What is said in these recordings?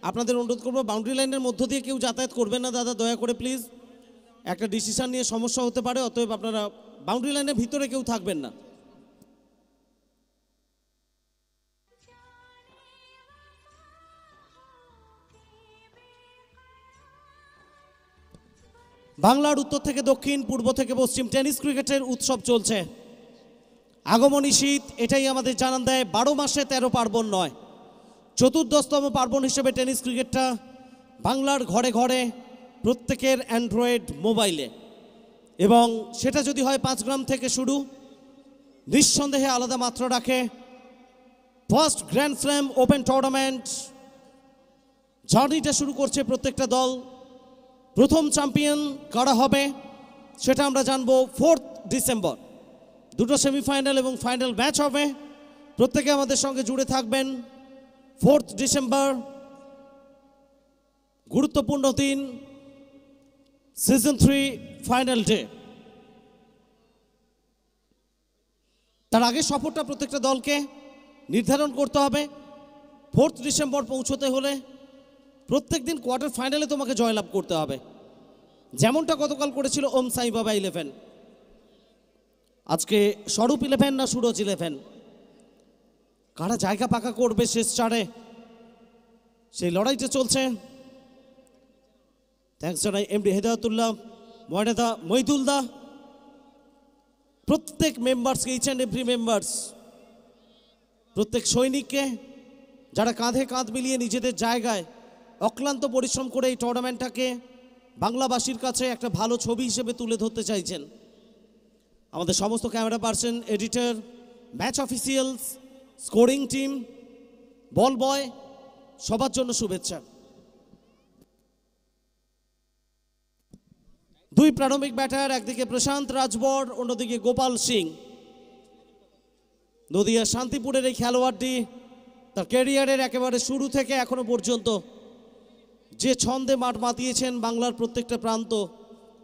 আপনাদের অনুরোধ করবো বাউন্ডারি লাইনের মধ্য দিয়ে কেউ যাতায়াত করবেন না দাদা, দয়া করে প্লিজ। একটা ডিসিশন নিয়ে সমস্যা হতে পারে, অতএব আপনারা বাউন্ডারি লাইনের ভিতরে কেউ থাকবেন না। বাংলার উত্তর থেকে দক্ষিণ, পূর্ব থেকে পশ্চিম টেনিস ক্রিকেটের উৎসব চলছে। আগমনী শীত এটাই আমাদের জানান দেয় 12 মাসে 13 পার্বণ নয়, চতুর্দশতম পার্বণ হিসেবে টেনিস ক্রিকেটটা বাংলার ঘরে ঘরে প্রত্যেকের অ্যান্ড্রয়েড মোবাইলে, এবং সেটা যদি হয় 5 গ্রাম থেকে শুরু, নিঃসন্দেহে আলাদা মাত্রা রাখে। First grand slam open tournament জার্নিটা শুরু করছে প্রত্যেকটা দল। প্রথম চ্যাম্পিয়ন কারা হবে সেটা আমরা জানবো 4 ডিসেম্বর। দুটো সেমিফাইনাল এবং ফাইনাল ম্যাচ হবে, প্রত্যেকে আমাদের সঙ্গে জুড়ে থাকবেন। 4 ডিসেম্বর গুরুত্বপূর্ণ দিন, সিজন 3 ফাইনাল ডে। তার আগে সফরটা প্রত্যেকটা দলকে নির্ধারণ করতে হবে। 4 ডিসেম্বর পৌঁছতে হলে প্রত্যেক দিন কোয়ার্টার ফাইনালে তোমাকে জয়লাভ করতে হবে, যেমনটা গতকাল করেছিল ওম সাই বাবা 11। আজকে স্বরূপ 11 না সুরজ 11, কারা জায়গা পাকা করবে শেষ চারে, সেই লড়াইটা চলছে। থ্যাংকস জানাই এমডি হেদায়তুল্লাহ, ময়নাদা, মহিদুলদা, প্রত্যেক মেম্বার্সকে, ইচ অ্যান্ড এভরি মেম্বার্স, প্রত্যেক সৈনিককে যারা কাঁধে কাঁধ মিলিয়ে নিজেদের জায়গায় অক্লান্ত পরিশ্রম করে এই টুর্নামেন্টটাকে বাংলাবাসীর কাছে একটা ভালো ছবি হিসেবে তুলে ধরতে চাইছেন। আমাদের সমস্ত camera person, editor, match officials, scoring team, ball boy, সবার জন্য শুভেচ্ছা। দুই প্রারম্ভিক ব্যাটার, একদিকে প্রশান্ত রাজবর, অন্যদিকে গোপাল সিং। নদিয়া শান্তিপুরের এই খেলোয়াড়টি তার ক্যারিয়ারের একেবারে শুরু থেকে এখনো পর্যন্ত যে ছন্দে মাঠ মাতিয়েছেন বাংলার প্রত্যেকটা প্রান্ত,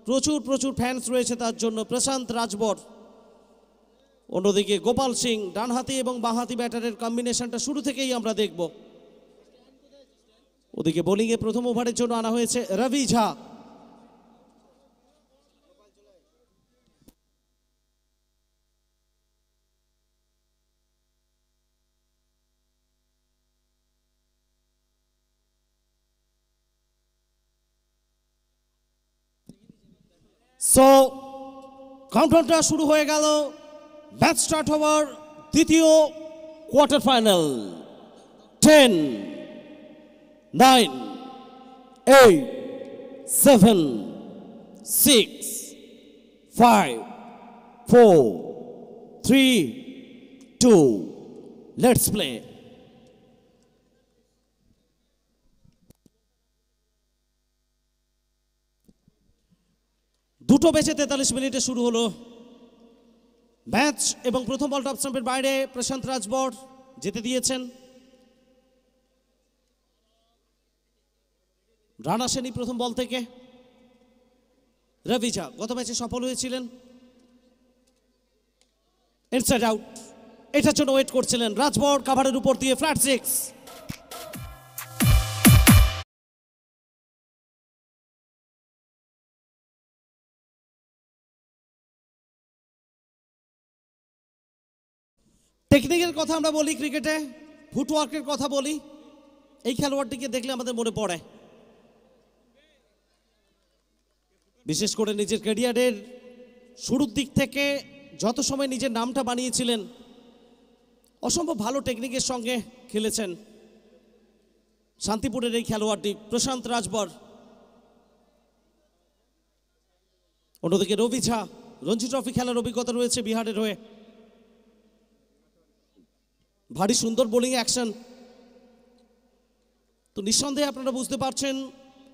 প্রচুর প্রচুর ফ্যান্স রয়েছে তার জন্য। প্রশান্ত রাজবর, অন্যদিকে গোপাল সিং, ডানহাতি এবং বাঁহাতি ব্যাটারের কম্বিনেশনটা শুরু থেকেই আমরা দেখব। ওদিকে বোলিংয়ে প্রথম ওভারের জন্য আনা হয়েছে রবি ঝা। সো কাউন্টডাউনটা শুরু হয়ে গেল, ম্যাচ স্টার্ট হওয়ার দ্বিতীয় কোয়ার্টার ফাইনাল। 10, 9, 8, 7, 6, 5, 4, 3, 2, let's play. দুটো বেঁচে 43 মিনিটে শুরু হলো ম্যাচ, এবং প্রথম বলটা অফ স্টাম্পের বাইরে প্রশান্ত রাজবর যেতে দিয়েছেন। রান আসেনি প্রথম বল থেকে। রবি ঝা গত ম্যাচে সফল হয়েছিলেন, ইনসাইড আউট, এটার জন্য ওয়েট করছিলেন। রাজবর কাভারের উপর দিয়ে ফ্ল্যাট 6। টেকনিকের কথা আমরা বলি ক্রিকেটে, ফুটওয়ার্কের কথা বলি, এই খেলোয়াড়টিকে দেখলে আমাদের মনে পড়ে। বিশেষ করে নিজের ক্যারিয়ারের শুরুর দিক থেকে যত সময় নিজের নামটা বানিয়েছিলেন, অসম্ভব ভালো টেকনিকের সঙ্গে খেলেছেন শান্তিপুরের এই খেলোয়াড়টি প্রশান্ত রাজবর। অন্যদিকে রবি ঝা, রঞ্জি ট্রফি খেলার অভিজ্ঞতা রয়েছে বিহারের হয়ে। ভারী সুন্দর বোলিং অ্যাকশন। তো নিঃসন্দেহে আপনারা বুঝতে পারছেন,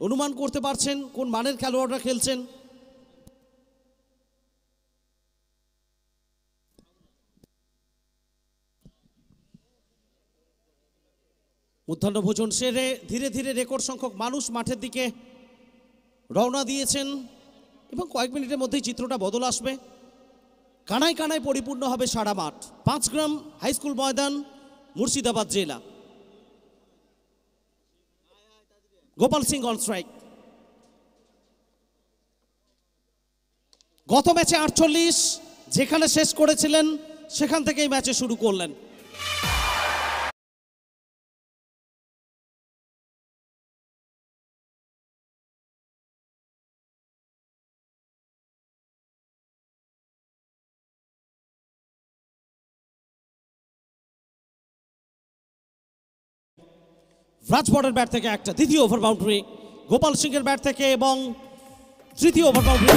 অনুমান করতে পারছেন কোন মানের খেলোয়াড়রা খেলছেন। মধ্যাহ্ন ভোজন সেরে ধীরে ধীরে রেকর্ড সংখ্যক মানুষ মাঠের দিকে রওনা দিয়েছেন, এবং কয়েক মিনিটের মধ্যেই চিত্রটা বদল আসবে। কানায় কানায় পরিপূর্ণ হবে সারা মাঠ। 5 গ্রাম হাই স্কুল ময়দান, মুর্শিদাবাদ জেলা। Gopal Singh on strike. গত ম্যাচে 48, যেখানে শেষ করেছিলেন সেখান থেকেই ম্যাচে শুরু করলেন। রাজবরের ব্যাট থেকে একটা, দ্বিতীয় ওভার বাউন্ডারি গোপাল সিং এর ব্যাট থেকে, এবং তৃতীয় ওভার বাউন্ডারি।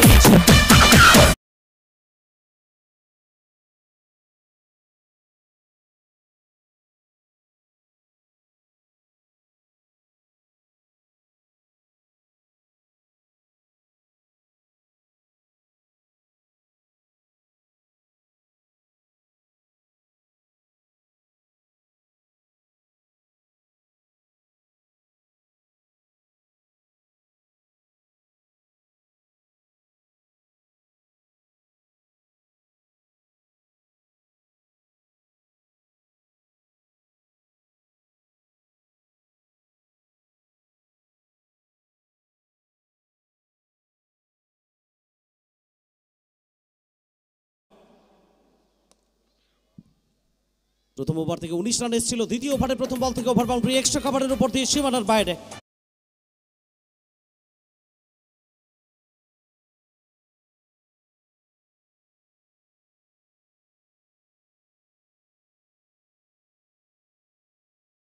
প্রথম ওভার থেকে 19 রান এসেছিল, দ্বিতীয় ওভারে প্রথম বল থেকে ওভার বাউন্ডারি এক্সট্রা কভারের উপর দিয়ে সীমানার বাইরে।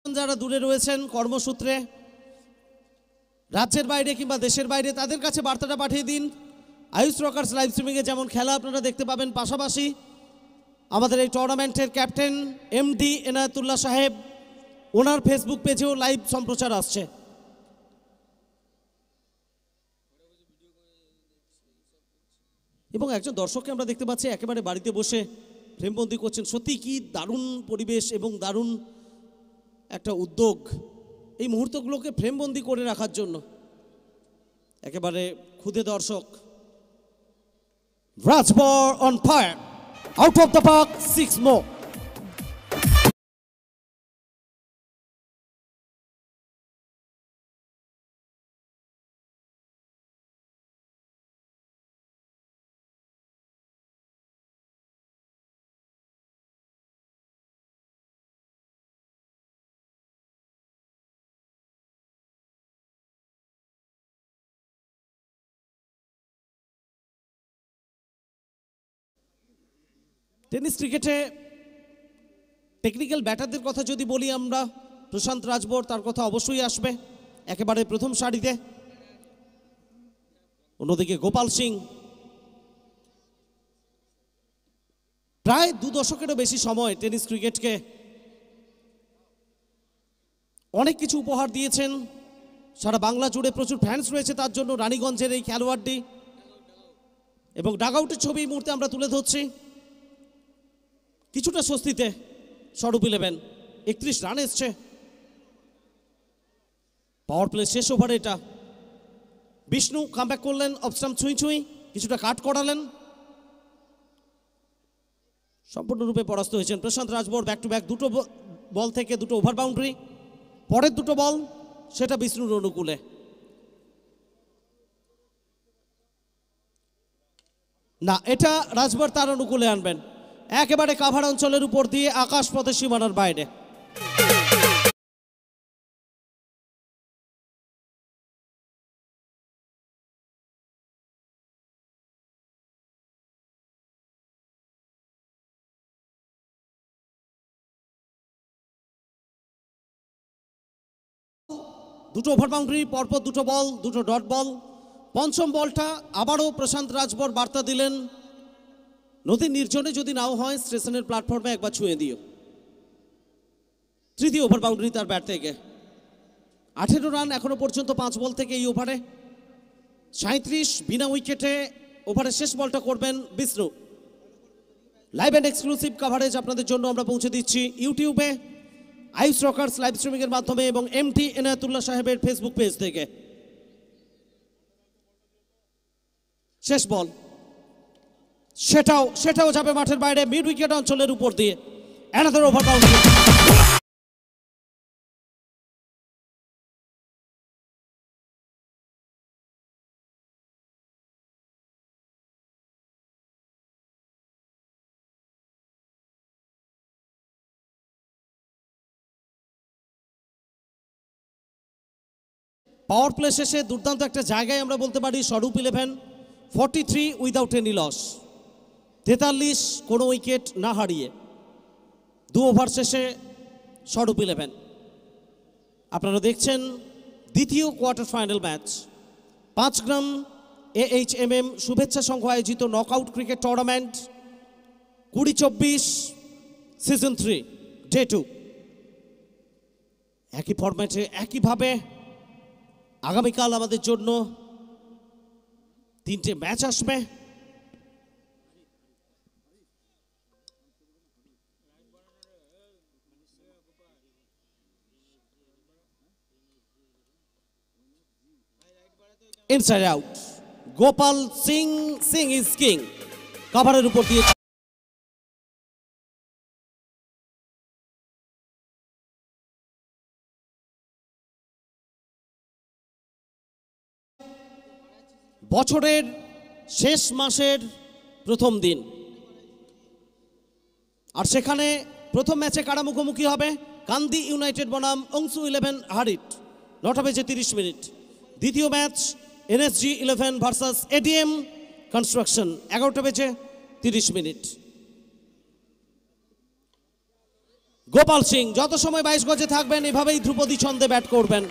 যারা দূরে রয়েছেন কর্মসূত্রে, রাজ্যের বাইরে কিংবা দেশের বাইরে, তাদের কাছে বার্তাটা পাঠিয়ে দিন। আয়ুষ রকার্স লাইভ স্ট্রিমিংয়ে যেমন খেলা আপনারা দেখতে পাবেন, পাশাপাশি আমাদের এই টুর্নামেন্টের ক্যাপ্টেন এমডি এনায়েতুল্লাহ সাহেব, ওনার ফেসবুক পেজেও লাইভ সম্প্রচার আসছে। এবং একজন দর্শককে আমরা দেখতে পাচ্ছি একেবারে বাড়িতে বসে ফ্রেমবন্দি করছেন। সত্যি কি দারুণ পরিবেশ এবং দারুণ একটা উদ্যোগ এই মুহূর্তগুলোকে ফ্রেমবন্দি করে রাখার জন্য। একেবারে ক্ষুদে দর্শক। Rajbhar on fire, out of the park, 6 more. Tennis ক্রিকেটে টেকনিক্যাল ব্যাটারদের কথা যদি বলি আমরা, প্রশান্ত রাজবর তার কথা অবশ্যই আসবে একেবারে প্রথম সারিতে। অন্যদিকে গোপাল সিং প্রায় 2 দশকেরও বেশি সময় টেনিস ক্রিকেটকে অনেক কিছু উপহার দিয়েছেন। সারা বাংলা জুড়ে প্রচুর ফ্যান্স রয়েছে তার জন্য। রানীগঞ্জের এই খেলোয়াড়টি এবং ডাগআউটের ছবি এই মুহূর্তে আমরা তুলে ধরছি। কিছুটা স্বস্তিতে স্বরূপ 11, 31 রান এসছে। পাওয়ার প্লে শেষ ওভারে এটা বিষ্ণু কামব্যাক করলেন, অফস্টাম্প ছুঁই কিছুটা কাট করালেন, সম্পূর্ণরূপে পরাস্ত হয়েছেন প্রশান্ত রাজবর। ব্যাক টু ব্যাক দুটো বল থেকে দুটো ওভার বাউন্ডারি। পরের দুটো বল সেটা বিষ্ণুর অনুকূলে। না, এটা রাজবর তার অনুকূলে আনবেন, একেবারে কাভার অঞ্চলের উপর দিয়ে আকাশ পথে সীমানার বাইরে। দুটো ওভার বাউন্ডারি, পরপর দুটো বল, দুটো ডট বল। পঞ্চম বলটা আবারও প্রশান্ত রাজবর বার্তা দিলেন, নদীর নির্জনে যদি নাও হয় স্টেশনের প্ল্যাটফর্মে একবার ছুঁয়ে দিও। তৃতীয় ওভার বাউন্ডারি তার ব্যাট থেকে। 18 রান এখনো পর্যন্ত 5 বল থেকে এই ওভারে। 37 বিনা উইকেটে ওভারের শেষ বলটা করবেন Bishnu. Live and exclusive coverage আপনাদের জন্য আমরা পৌঁছে দিচ্ছি ইউটিউবে, আয়ুষ রকার্স লাইভ স্ট্রিমিংয়ের মাধ্যমে এবং এমডি এনায়েতুল্লাহ সাহেবের ফেসবুক পেজ থেকে। শেষ বল, সেটাও যাবে মাঠের বাইরে, মিড উইকেট অঞ্চলের উপর দিয়ে। Another over boundary. Power play শেষে দুর্দান্ত একটা জায়গায় আমরা বলতে পারি স্বরূপ 11 43 উইদাউট এনি লস, 43 কোনো উইকেট না হারিয়ে 2 ওভার শেষে স্বরূপ 11। আপনারা দেখছেন দ্বিতীয় কোয়ার্টার ফাইনাল ম্যাচ 5 গ্রাম AHMM শুভেচ্ছা সংঘ আয়োজিত knockout cricket tournament 2024 season 3 day 2। একই ফরম্যাটে একইভাবে আগামীকাল আমাদের জন্য 3টে ম্যাচ আসবে। Inside out, Gopal Singh, Singh is king কভারের উপর দিয়ে বছরের শেষ মাসের প্রথম দিন, আর সেখানে প্রথম ম্যাচে কারা মুখোমুখি হবে? কান্দি ইউনাইটেড বনাম অংশু 11 হারিট, 9টা বেজে 30 মিনিট। দ্বিতীয় match NSG 11 versus ADM construction, 11টা বেজে 30 মিনিট। গোপাল সিং যত সময় 22 গজে থাকবেন এভাবেই ধ্রুপদী ছন্দে ব্যাট করবেন।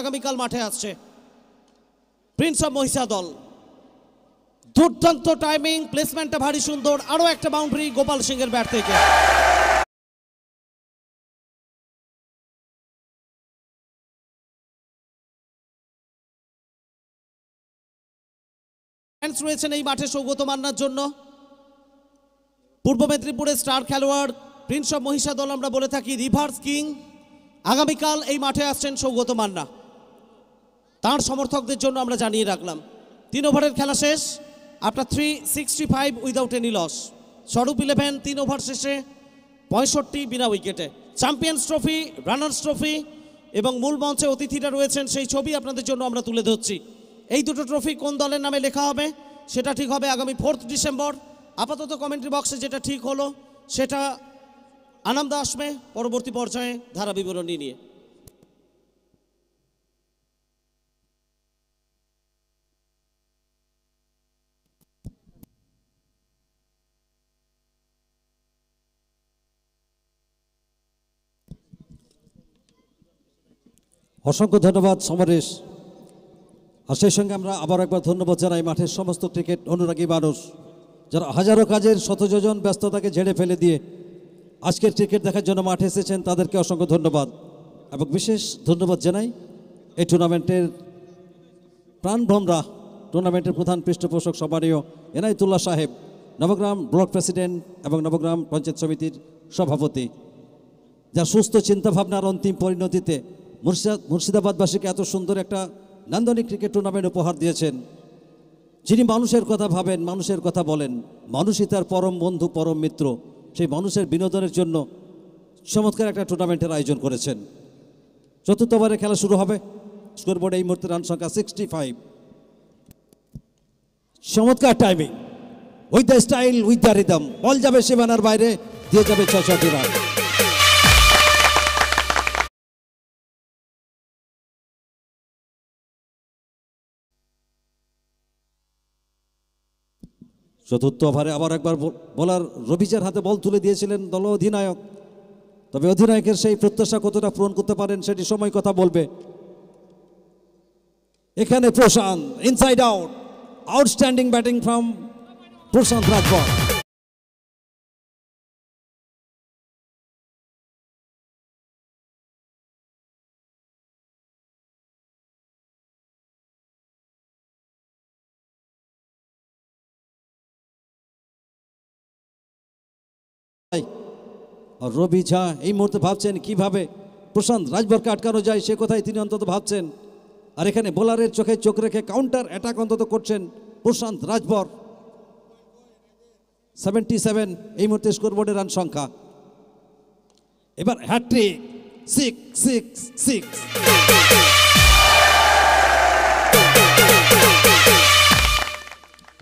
আগামীকাল মাঠে আসছে প্রিন্স অফ মহিষা দল। দুর্দান্ত টাইমিং, প্লেসমেন্টটা ভারী সুন্দর, আরো একটা বাউন্ডারি গোপাল সিং এর ব্যাট থেকে। রয়েছেন এই মাঠে সৌগত মান্নার জন্য। পূর্ব মেদিনীপুরের স্টার খেলোয়াড় প্রিন্স অফ মহিষা দল আমরা বলে থাকি রিভার্স কিং। আগামীকাল এই মাঠে আসছেন সৌগত মান্না, তার সমর্থকদের জন্য আমরা জানিয়ে রাখলাম। 3 ওভারের খেলা শেষ, আফটার 365 উইদাউট এনি লস। স্বরূপ 11 3 ওভার শেষে 65 বিনা উইকেটে। চ্যাম্পিয়ন্স ট্রফি, রানার্স ট্রফি এবং মূল মঞ্চে অতিথিরা রয়েছেন সেই ছবি আপনাদের জন্য আমরা তুলে ধরছি। এই দুটো ট্রফি কোন দলের নামে লেখা হবে সেটা ঠিক হবে আগামী 4 ডিসেম্বর। আপাতত কমেন্ট্রি বক্সে যেটা ঠিক হলো সেটা আনন্দ আসবে পরবর্তী পর্যায়ে ধারা বিবরণী নিয়ে। অসংখ্য ধন্যবাদ সমরেশ। আর সেই সঙ্গে আমরা আবার একবার ধন্যবাদ জানাই মাঠের সমস্ত ক্রিকেট অনুরাগী মানুষ যারা হাজারো কাজের শতযোজন ব্যস্ততাকে ঝেড়ে ফেলে দিয়ে আজকের ক্রিকেট দেখার জন্য মাঠে এসেছেন, তাদেরকে অসংখ্য ধন্যবাদ। এবং বিশেষ ধন্যবাদ জানাই এই টুর্নামেন্টের প্রাণভমরা টুর্নামেন্টের প্রধান পৃষ্ঠপোষক সম্মানীয় এনায়েতুল্লাহ সাহেব, নবগ্রাম ব্লক প্রেসিডেন্ট এবং নবগ্রাম পঞ্চায়েত সমিতির সভাপতি, যার সুস্থ চিন্তাভাবনার অন্তিম পরিণতিতে মুর্শিদাবাদবাসীকে এত সুন্দর একটা নান্দনিক ক্রিকেট টুর্নামেন্ট উপহার দিয়েছেন, যিনি মানুষের কথা ভাবেন, মানুষের কথা বলেন, মানুষই তার পরম বন্ধু, পরম মিত্র, সেই মানুষের বিনোদনের জন্য চমৎকার একটা টুর্নামেন্টের আয়োজন করেছেন। চতুর্থ ওভারে খেলা শুরু হবে। স্কোরবোর্ডে এই মুহূর্তে রান সংখ্যা 65। চমৎকার timing, with the style, with the rhythm, ball যাবে সীমানার বাইরে, দিয়ে যাবে 66 রান। চতুর্থ ওভারে আবার একবার বোলার রবিজের হাতে বল তুলে দিয়েছিলেন দল অধিনায়ক, তবে অধিনায়কের সেই প্রত্যাশা কতটা পূরণ করতে পারেন সেটি সময় কথা বলবে। এখানে Prashant, inside out, outstanding batting from Prashant Rajbhar. আর রবি ঝা এই মুহূর্তে ভাবছেন কিভাবে প্রশান্ত রাজভরকে আটকানো যায়, সে কথাই তিনি অন্তত ভাবছেন। আর এখানে বোলারের চোখে চোখ রেখে কাউন্টার অ্যাটাক অন্তত করছেন প্রশান্ত রাজভর। 77 এই মুহূর্তে স্কোরবোর্ডের রান সংখ্যা। এবার হ্যাট্রিক, 6।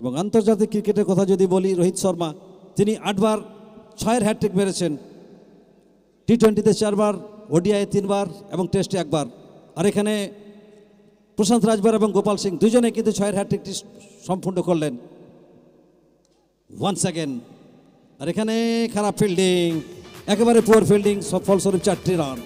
এবং আন্তর্জাতিক ক্রিকেটের কথা যদি বলি, রোহিত শর্মা তিনি 8 বার 6-এর হ্যাট্রিক মেরেছেন। টি-20তে 4 বার, ওডিআই 3 বার এবং টেস্টে 1 বার। আর এখানে প্রশান্ত রাজভর এবং গোপাল সিং দুজনে কিন্তু 6-এর হ্যাট্রিকটি সম্পূর্ণ করলেন। ওয়ান্স অ্যাগেন, আর এখানে খারাপ ফিল্ডিং, একেবারে পুয়ার ফিল্ডিং, ফলস্বরূপ 4টি রান।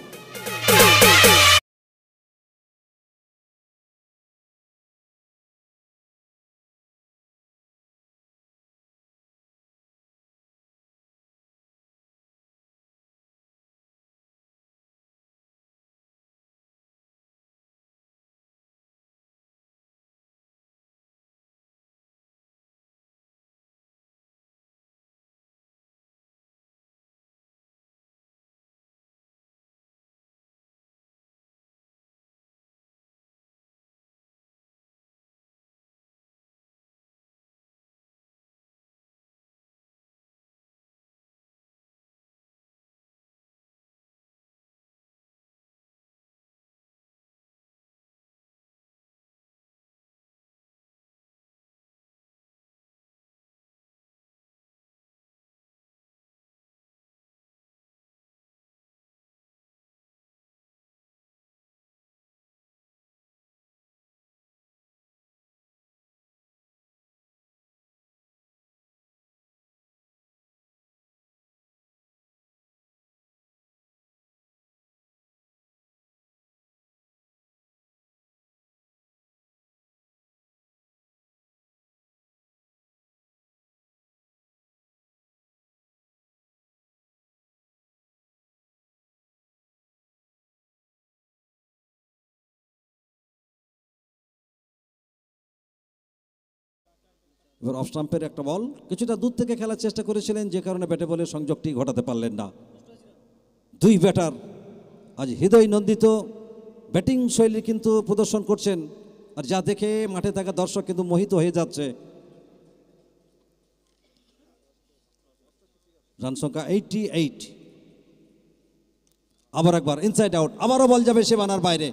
এবার অফ স্টাম্পের একটা বল, কিছুটা দূর থেকে খেলার চেষ্টা করেছিলেন, যে কারণে ব্যাটে বলের সংযোগটি ঘটাতে পারলেন না। 2 ব্যাটার আজ হৃদয় নন্দিত ব্যাটিং শৈলী কিন্তু প্রদর্শন করছেন, আর যা দেখে মাঠে থাকা দর্শক কিন্তু মোহিত হয়ে যাচ্ছে। রান সংখ্যা 88। আবার একবার ইনসাইড আউট, আবারও বল যাবে সীমানার বাইরে।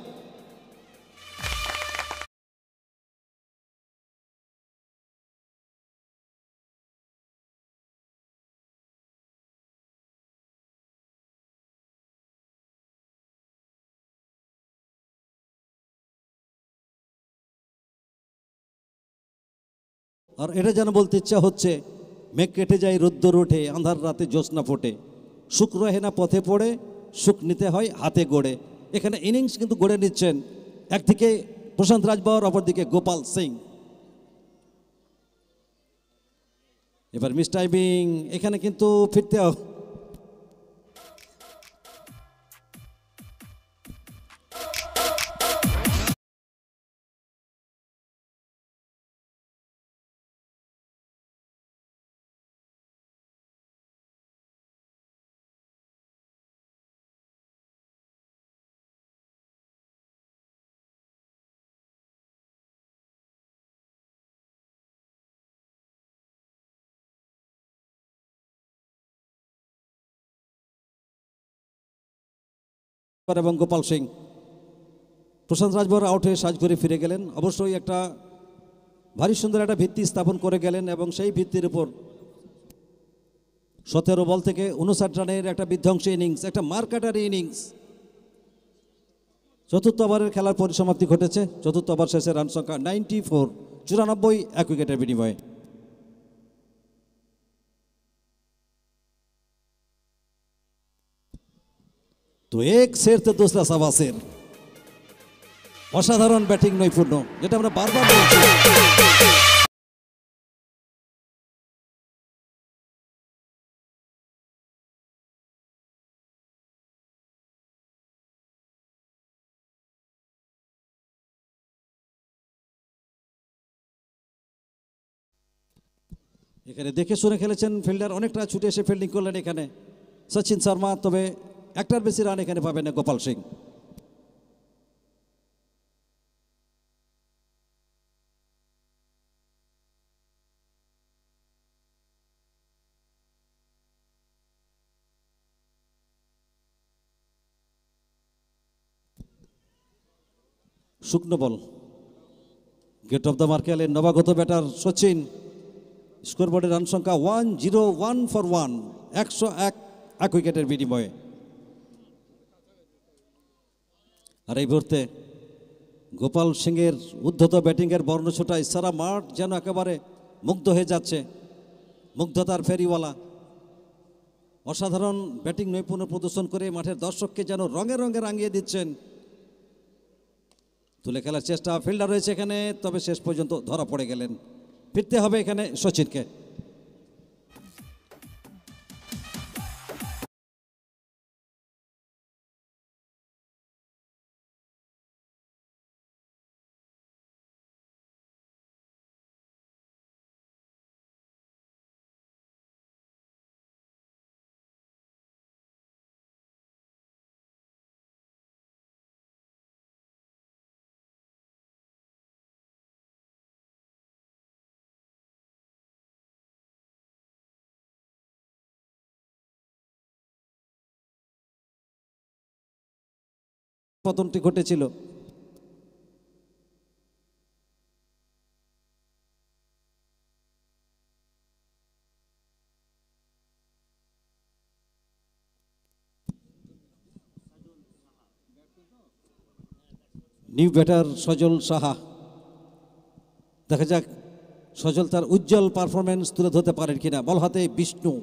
আর এটা যেন বলতে ইচ্ছা হচ্ছে, মেঘ কেটে যায়, রোদ্দুর ওঠে, আঁধার রাতে জ্যোৎস্না ফোটে, সুখ রহে না পথে পড়ে, সুখ নিতে হয় হাতে গড়ে। এখানে ইনিংস কিন্তু গড়ে নিচ্ছেন, একদিকে প্রশান্ত রাজভর, অপরদিকে গোপাল সিং। এবার মিস টাইমিং, এখানে কিন্তু ফিরতে এবং গোপাল সিং। প্রশান্ত রাজভর আউট হয়ে সাজ করে ফিরে গেলেন। অবশ্যই একটা ভারী সুন্দর একটা ভিত্তি স্থাপন করে গেলেন এবং সেই ভিত্তির উপর 17 বল থেকে 59 রানের একটা বিধ্বংসী ইনিংস, একটা মারকাটারি ইনিংস। চতুর্থ ওভারের খেলার পরিসমাপ্তি ঘটেছে। চতুর্থ ওভার শেষে রান সংখ্যা 94, 94, 1 উইকেটের বিনিময়ে। তো এক সের তো দোসরা সাবাসের অসাধারণ ব্যাটিং নৈপুণ্য, যেটা আমরা বারবার বলছি। এখানে দেখে শুনে খেলেছেন ফিল্ডার, অনেকটা ছুটে এসে ফিল্ডিং করলেন এখানে সচিন শর্মা। তবে একটার বেশি রান এখানে পাবেন না গোপাল সিং। শুকনো বল, গেট অফ দ্য মার্কেলের নবাগত ব্যাটার সচিন। স্কোরবোর্ডের রান সংখ্যা 101 ফর 1, 101, 1 উইকেটের বিনিময়ে। আর এই মুহূর্তে গোপাল সিংয়ের উদ্ধত ব্যাটিংয়ের বর্ণছোটায় সারা মাঠ যেন একেবারে মুগ্ধ হয়ে যাচ্ছে। মুগ্ধতার ফেরিওয়ালা অসাধারণ ব্যাটিং নৈপুণ্য প্রদর্শন করে মাঠের দর্শককে যেন রঙে রঙে রাঙিয়ে দিচ্ছেন। তুলে খেলার চেষ্টা, ফিল্ডার রয়েছে এখানে, তবে শেষ পর্যন্ত ধরা পড়ে গেলেন। ফিরতে হবে এখানে সচিনকে। পতনটি ঘটেছিল। নিউ ব্যাটার সজল সাহা, দেখা যাক সজল তার উজ্জ্বল পারফরমেন্স তুলে ধরতে পারেন কিনা। বল হাতে বিষ্ণু,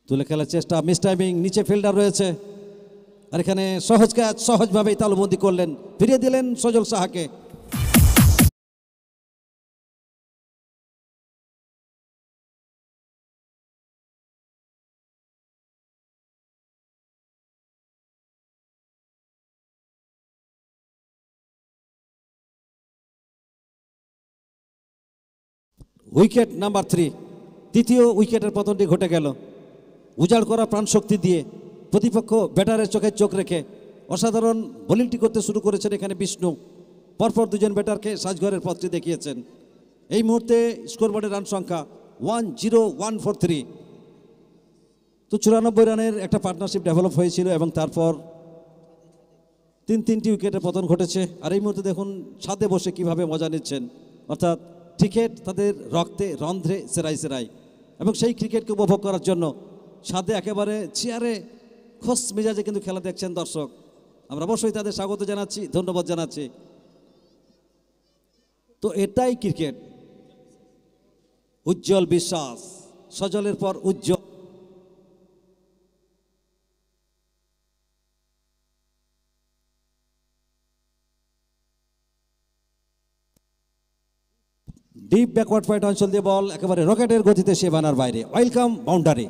তুলে খেলার চেষ্টা, মিস টাইমিং, নিচে ফিল্ডার রয়েছে। আর এখানে সহজ ক্যাচ, সহজভাবেই তালুবন্দি করলেন, ফিরিয়ে দিলেন সজল সাহাকে। উইকেট নাম্বার 3, তৃতীয় উইকেটের পতনটি ঘটে গেল। উজাড় করা প্রাণশক্তি দিয়ে প্রতিপক্ষ ব্যাটারের চোখে চোখ রেখে অসাধারণ বোলিংটি করতে শুরু করেছেন এখানে বিষ্ণু। পরপর দুজন ব্যাটারকে সাজঘরের পথটি দেখিয়েছেন। এই মুহূর্তে স্কোরবোর্ডের রান সংখ্যা 10143। তো 94 রানের একটা পার্টনারশিপ ডেভেলপ হয়েছিল এবং তারপর তিনটি উইকেটের পতন ঘটেছে। আর এই মুহূর্তে দেখুন ছাদে বসে কিভাবে মজা নিচ্ছেন, অর্থাৎ ক্রিকেট তাদের রক্তে রন্ধ্রে সেরাই সেরাই, এবং সেই ক্রিকেটকে উপভোগ করার জন্য ছাদে একেবারে চেয়ারে খোস মেজাজে কিন্তু খেলা দেখছেন দর্শক। আমরা অবশ্যই তাদের স্বাগত জানাচ্ছি, ধন্যবাদ জানাচ্ছি। তো এটাই ক্রিকেট। উজ্জ্বল বিশ্বাস, সজলের পর উজ্জ্বল। ডিপ ব্যাকওয়ার্ড পয়েন্ট অঞ্চল দিয়ে বল একেবারে রকেটের গতিতে সে বানার বাইরে, ওয়েলকাম বাউন্ডারি।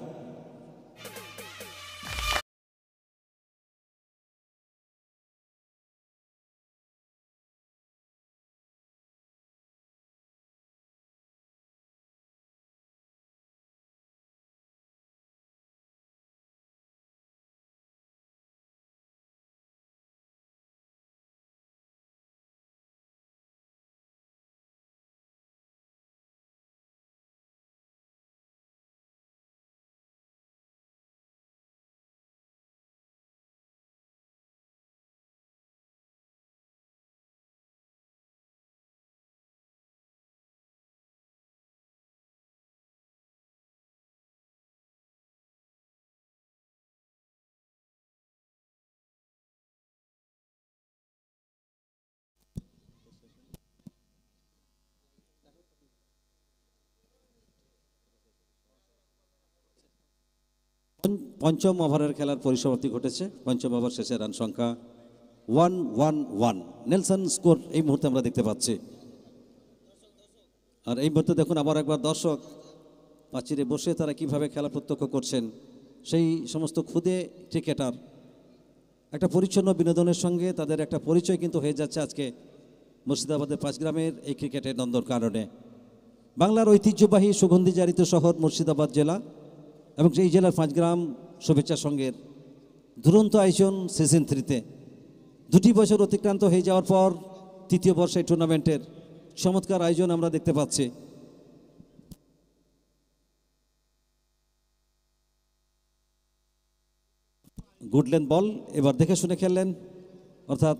পঞ্চম ওভারের খেলার পরিসমাপ্তি ঘটেছে। পঞ্চম ওভার শেষে রান সংখ্যা 1-1-1। নেলসন স্কোর এই মুহূর্তে আমরা দেখতে পাচ্ছি। আর এই মুহূর্তে দেখুন আবার একবার দর্শক প্রাচীরে বসে তারা কিভাবে খেলা প্রত্যক্ষ করছেন, সেই সমস্ত ক্ষুদে ক্রিকেটার একটা পরিচ্ছন্ন বিনোদনের সঙ্গে তাদের একটা পরিচয় কিন্তু হয়ে যাচ্ছে আজকে মুর্শিদাবাদের পাঁচগ্রামের এই ক্রিকেটের নন্দর কারণে। বাংলার ঐতিহ্যবাহী সুগন্ধি জারিত শহর মুর্শিদাবাদ জেলা এবং সেই জেলার পাঁচগ্রাম শুভেচ্ছা সংঘের দুরন্ত আয়োজন সিজন 3-তে 2টি বছর অতিক্রান্ত হয়ে যাওয়ার পর তৃতীয় বর্ষে এই টুর্নামেন্টের চমৎকার আয়োজন আমরা দেখতে পাচ্ছি। গুডলেন বল এবার দেখে শুনে খেললেন, অর্থাৎ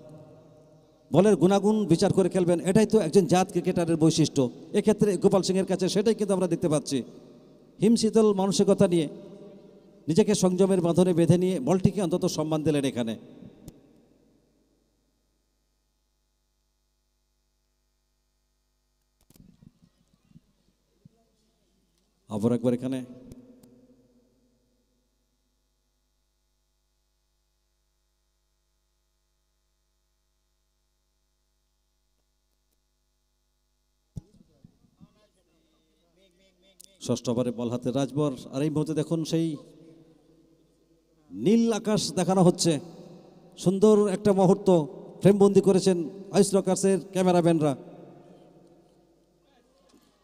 বলের গুণাগুণ বিচার করে খেলবেন, এটাই তো একজন জাত ক্রিকেটারের বৈশিষ্ট্য। এক্ষেত্রে গোপাল সিংয়ের কাছে সেটাই কিন্তু আমরা দেখতে পাচ্ছি। হিমশীতল মানসিকতা নিয়ে নিজেকে সংযমের বাঁধনে বেঁধে নিয়ে বলটিকে অন্তত সম্মান দিলেন এখানে। আবার একবার এখানে ষষ্ঠ ওভারে বল হাতে রাজবর। আর এই মুহূর্তে দেখুন সেই নীল আকাশ দেখানো হচ্ছে, সুন্দর একটা মুহূর্ত ফ্রেমবন্দি করেছেন আইস রকার্সের ক্যামেরাম্যানরা।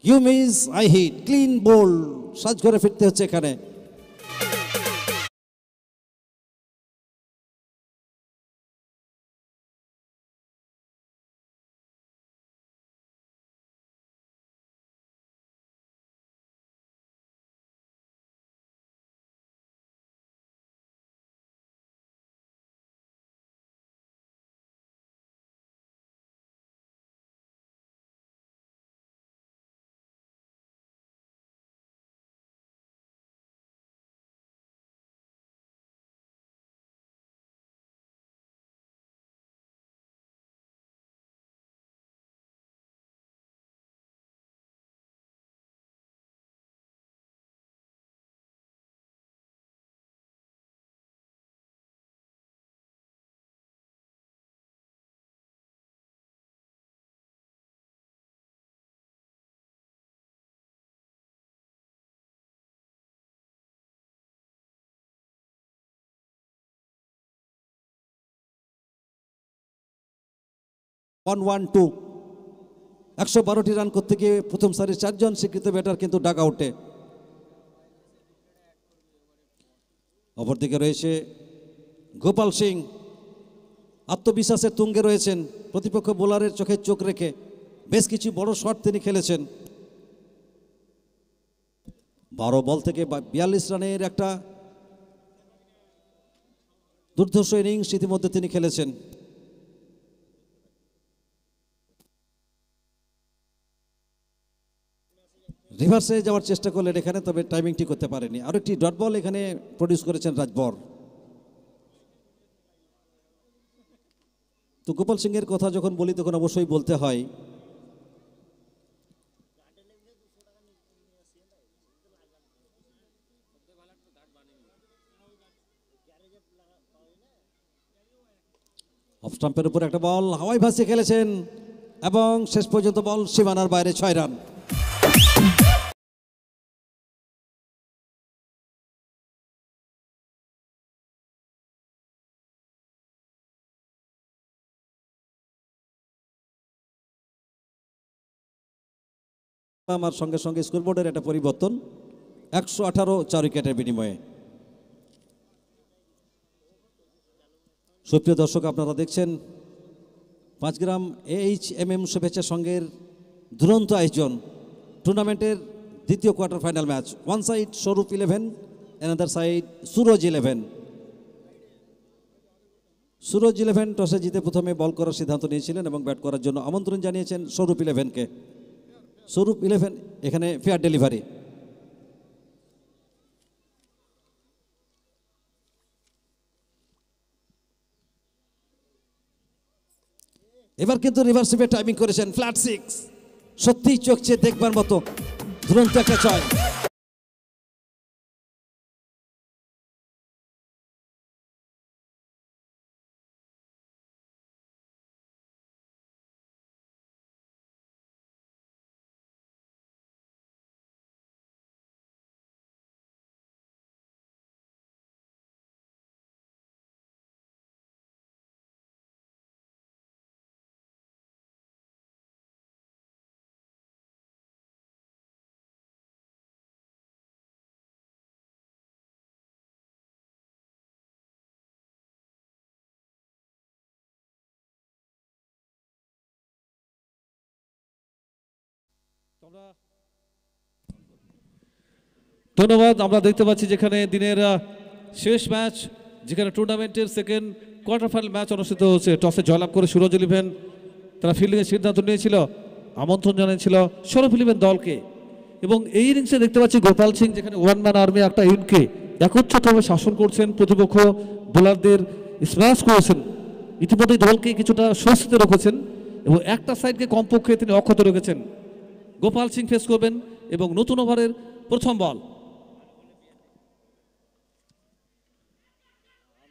You miss I hit, clean bowled, সাজ করে ফিরতে হচ্ছে এখানে। ওয়ান 112টি রান করতে গিয়ে প্রথম সারির 4 জন স্বীকৃত ব্যাটার কিন্তু ডাক আউটে। অপরদিকে রয়েছে গোপাল সিং, আত্মবিশ্বাসের তুঙ্গে রয়েছেন, প্রতিপক্ষ বোলারের চোখে চোখ রেখে বেশ কিছু বড় শট তিনি খেলেছেন। 12 বল থেকে 42 রানের একটা দুর্ধর্ষ ইনিংস ইতিমধ্যে তিনি খেলেছেন। রিভার্সে যাওয়ার চেষ্টা করলেন এখানে, তবে টাইমিং ঠিক করতে পারেনি। আরও একটি ডট বল এখানে প্রডিউস করেছেন রাজবর। তো গোপাল সিংয়ের কথা যখন বলি তখন অবশ্যই বলতে হয় অফ স্টাম্পের উপর একটা বল হাওয়ায় ভাসিয়ে খেলেছেন এবং শেষ পর্যন্ত বল সীমানার বাইরে 6 রান। আমার সঙ্গে সঙ্গে স্কোরবোর্ডের একটা পরিবর্তন, 118 4 উইকেটের বিনিময়ে। সুপ্রিয় দর্শক, আপনারা দেখছেন পাঁচগ্রাম AHMM শুভেচ্ছা সংঘের দুরন্ত আয়োজন টুর্নামেন্টের দ্বিতীয় quarter final match. One side স্বরূপ 11, অ্যানাদার সাইড সুরজ 11। সুরজ 11 টসে জিতে প্রথমে বল করার সিদ্ধান্ত নিয়েছিলেন এবং ব্যাট করার জন্য আমন্ত্রণ জানিয়েছেন স্বরূপ 11কে। স্বরূপ 11 এখানে ফেয়ার ডেলিভারি। এবার কিন্তু রিভার্স সুইপে টাইমিং করেছেন, ফ্ল্যাট 6, সত্যিই চোখ চেয়ে দেখবার মতো দুরন্ত একটা ছয়। ধন্যবাদ। আমরা দেখতে পাচ্ছি যেখানে দিনের শেষ ম্যাচ, যেখানে টুর্নামেন্টের সেকেন্ড কোয়ার্টার ফাইনাল ম্যাচ অনুষ্ঠিত হচ্ছে। টসে জয়লাভ করে সুরজ ইলেভেন তারা ফিল্ডিংয়ের সিদ্ধান্ত নিয়েছিল, আমন্ত্রণ জানিয়েছিল সৌরভ ইলেভেন দলকে। এবং এই ইনিংসে দেখতে পাচ্ছি গোপাল সিং যেখানে ওয়ান ম্যান আর্মি একটা ইউনিটকে একত্রিতভাবে শাসন করছেন, প্রতিপক্ষ বোলারদের স্ম্যাশ করেছেন, ইতিমধ্যেই দলকে কিছুটা স্বস্তিতে রেখেছেন এবং একটা সাইডকে কমপক্ষে তিনি অক্ষত রেখেছেন। গোপাল সিং ফেস করবেন এবং নতুন ওভারের প্রথম বল।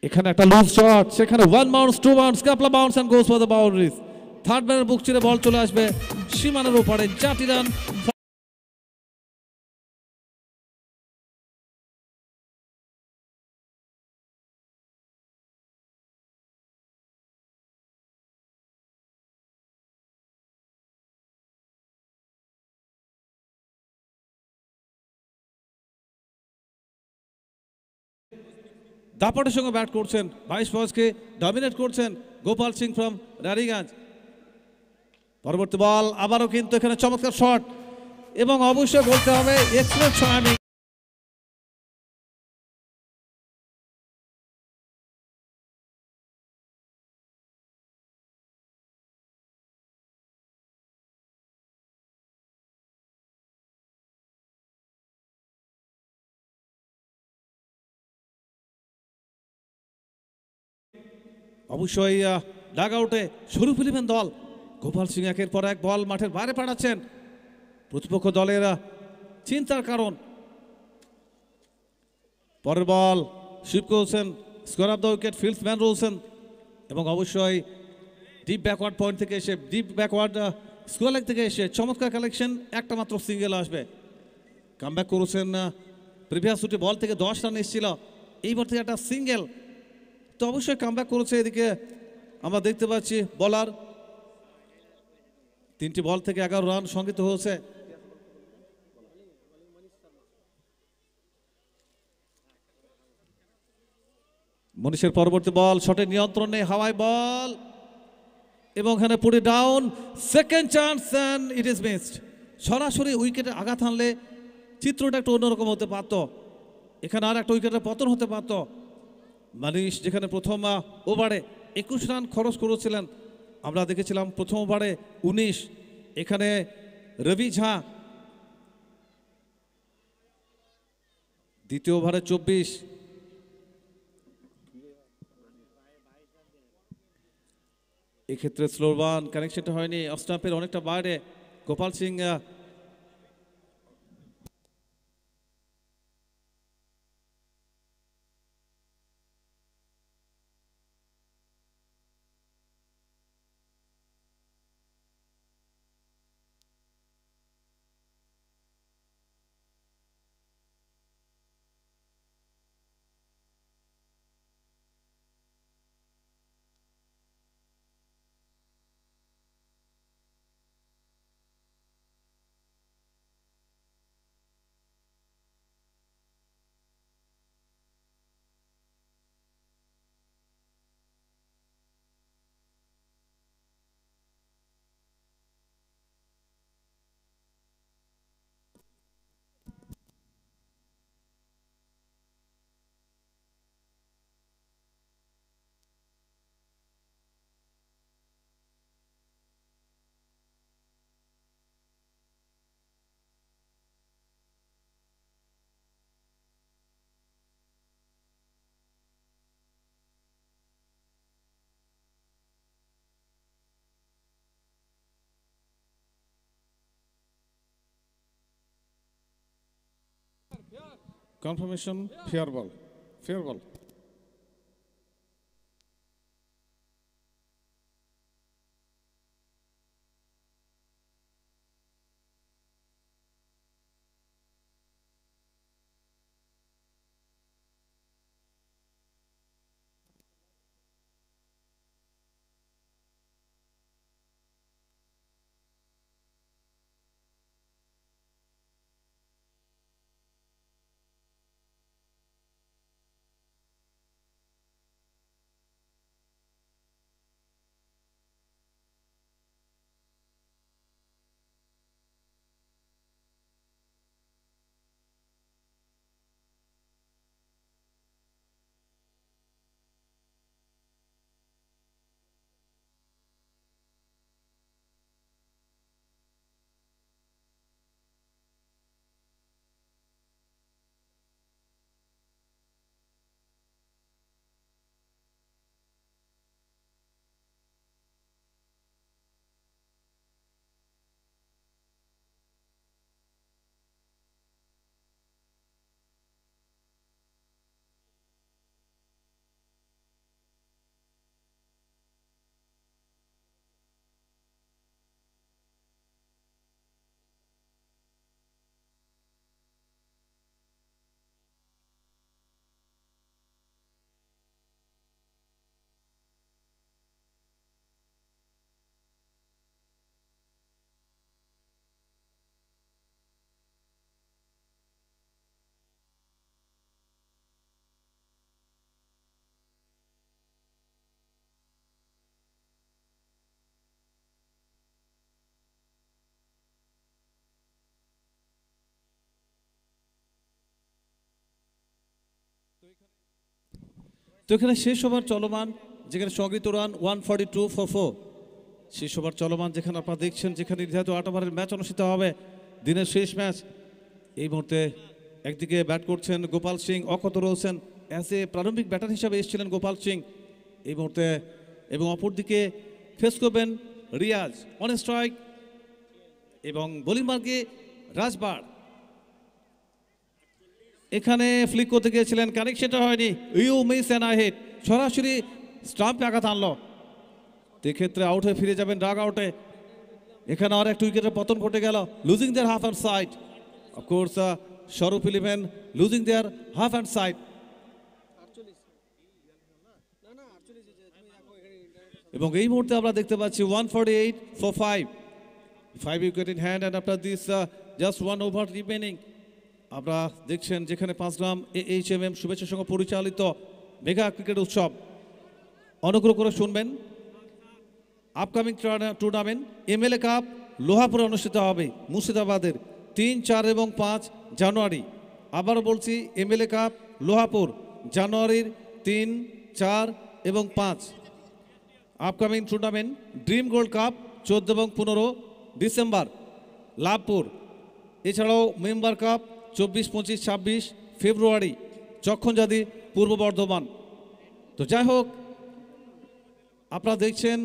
এখানে একটা লুজ শট, সেখানে ওয়ান বাউন্স, টু বাউন্স, কাপলা bounce and goes for the boundaries. Third ম্যানের বুক চিরে বল চলে আসবে সীমানার ওপারে, 4টি রান। দাপটের সঙ্গে ব্যাট করছেন, 22 বয়সকে ডমিনেট করছেন গোপাল সিং ফ্রম রানীগঞ্জ। পরবর্তী বল আবারও কিন্তু এখানে চমৎকার শট এবং অবশ্যই বলতে হবে এক্সেলেন্ট টাইমিং। অবশ্যই ডাগ আউটে শরীফ ইলেভেন দল। গোপাল সিং একের পর এক বল মাঠের বাইরে পাঠাচ্ছেন, প্রতিপক্ষ দলের চিন্তার কারণ। পরের বল শিব করছেন, স্কোয়ার অফ দ্য উইকেট ফিল্ডসম্যান রয়েছেন এবং অবশ্যই ডিপ ব্যাকওয়ার্ড পয়েন্ট থেকে এসে, ডিপ ব্যাকওয়ার্ড স্কোয়ার লেগ থেকে এসে চমৎকার কালেকশন, একটা মাত্র সিঙ্গেল আসবে। কামব্যাক করেছেন, প্রিভিয়াস দুটি বল থেকে 10 রান এসেছিল, এইবার থেকে একটা সিঙ্গেল, তো অবশ্যই কামব্যাক করেছে। এদিকে আমরা দেখতে পাচ্ছি বলার 3টি বল থেকে 11 রান সংগৃহীত হয়েছে। মনীষের পরবর্তী বল শটের নিয়ন্ত্রণে, হাওয়ায় বল এবং এখানে পুরো down, second chance and it is missed. সরাসরি উইকেটে আঘাত হানলে চিত্রটা একটু অন্যরকম হতে পারত, এখানে আর একটা উইকেটের পতন হতে পারত। মনীষ যেখানে প্রথম ওভারে 21 রান খরচ করেছিলেন, আমরা দেখেছিলাম প্রথম ওভারে 19, এখানে রবি ঝা দ্বিতীয় ওভারে 24। এক্ষেত্রে স্লোর ওয়ান, কানেকশনটা হয়নি, অফ স্টাম্পের অনেকটা বাইরে। গোপাল সিং কনফার্মেশন, ফেয়ার বল, ফেয়ার বল। তো এখানে শেষ ওভার চলমান, যেখানে সংগৃহীত রান 142 ফর 4। শেষ ওভার চলমান, যেখানে আপনারা দেখছেন যেখানে নির্ধারিত 8 ওভারের ম্যাচ অনুষ্ঠিত হবে, দিনের শেষ ম্যাচ। এই মুহূর্তে একদিকে ব্যাট করছেন গোপাল সিং, অকতর হোসেন অ্যাজ এ প্রারম্ভিক ব্যাটার হিসাবে এসেছিলেন গোপাল সিং এই মুহূর্তে, এবং অপরদিকে ফেস করবেন রিয়াজ অন স্ট্রাইক, এবং বোলিং মার্গে রাজবার। এখানে ফ্লিক করতে গিয়েছিলেন, কানেকশনটা হয়নি, you miss and I hit, সরাসরি স্টাম্পে আঘাত আনলো। এক্ষেত্রে আউট হয়ে ফিরে যাবেন ডাগ আউটে। এখানে আর একটা উইকেটের পতন ঘটে গেল, লুজিং দেয়ার হাফ হ্যান্ড সাইড। অফকোর্স স্বরূপ ইলেভেন লুজিং দেয়ার হাফ হ্যান্ড সাইড। এবং এই মুহূর্তে আমরা দেখতে পাচ্ছি 148 for 5, 5 wicket in hand, and after this just 1 over remaining. আমরা দেখছেন যেখানে 5 গ্রাম AHMM শুভেচ্ছার সঙ্গে পরিচালিত মেগা ক্রিকেট উৎসব। অনুগ্রহ করে শুনবেন, আপকামিং টুর্নামেন্ট MLA কাপ লোহাপুরে অনুষ্ঠিত হবে মুর্শিদাবাদের 3, 4 এবং 5 জানুয়ারি। আবারও বলছি, MLA কাপ লোহাপুর জানুয়ারির 3, 4 এবং 5। Upcoming tournament dream gold cup 14 এবং 15 ডিসেম্বর লাভপুর। এছাড়াও মেম্বার কাপ 24, 25, 26 ফেব্রুয়ারি চক্ষণজাতি পূর্ব বর্ধমান। তো যাই হোক, আপনারা দেখছেন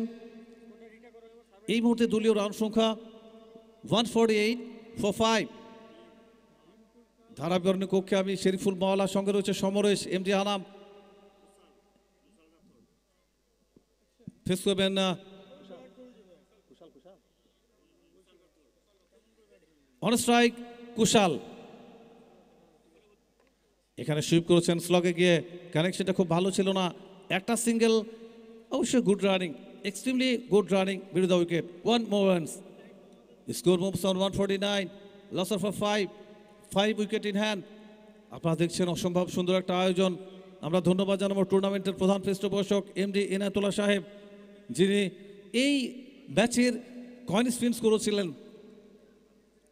এই মুহূর্তে দলীয় রান সংখ্যা 148 ফর 5। ধারাবিবরণী কক্ষে আমি শরীফুল মাওলার সঙ্গে রয়েছে সমরেশ, MD আনাম। ফেস করবেন অন স্ট্রাইক কুশাল। এখানে সুইপ করেছেন স্লগে গিয়ে, কানেকশনটা খুব ভালো ছিল না, একটা সিঙ্গেল, অবশ্যই good running, extremely good running বিরুদ্ধ wicket. 1 more runs, score moves on 149, loss of 5 wicket in hand. আপনারা দেখছেন অসম্ভব সুন্দর একটা আয়োজন। আমরা ধন্যবাদ জানাবো টুর্নামেন্টের প্রধান পৃষ্ঠপোষক MD এনায়েতুল্লাহ সাহেব, যিনি এই ম্যাচের কয়েন স্পিনস করেছিলেন।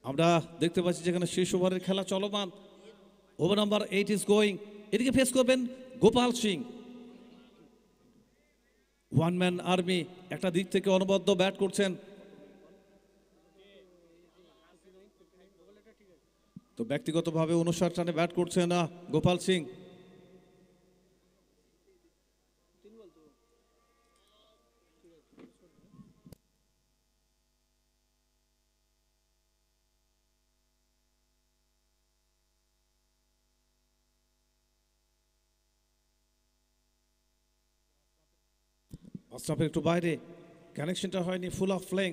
আমরা দেখতে পাচ্ছি যেখানে শেষ ওভারের খেলা চলমান, ওভার নাম্বার 8 ইজ গোয়িং। এদিকে ফেস করবেন Gopal Singh, one man army, একটা দিক থেকে অনবদ্য ব্যাট করছেন। তো ব্যক্তিগতভাবে 59 রানে ব্যাট করছেন গোপাল সিং। অস্ট্রাপের একটু বাইরে, কানেকশনটা হয়নি, ফুল অফ ফ্লেং,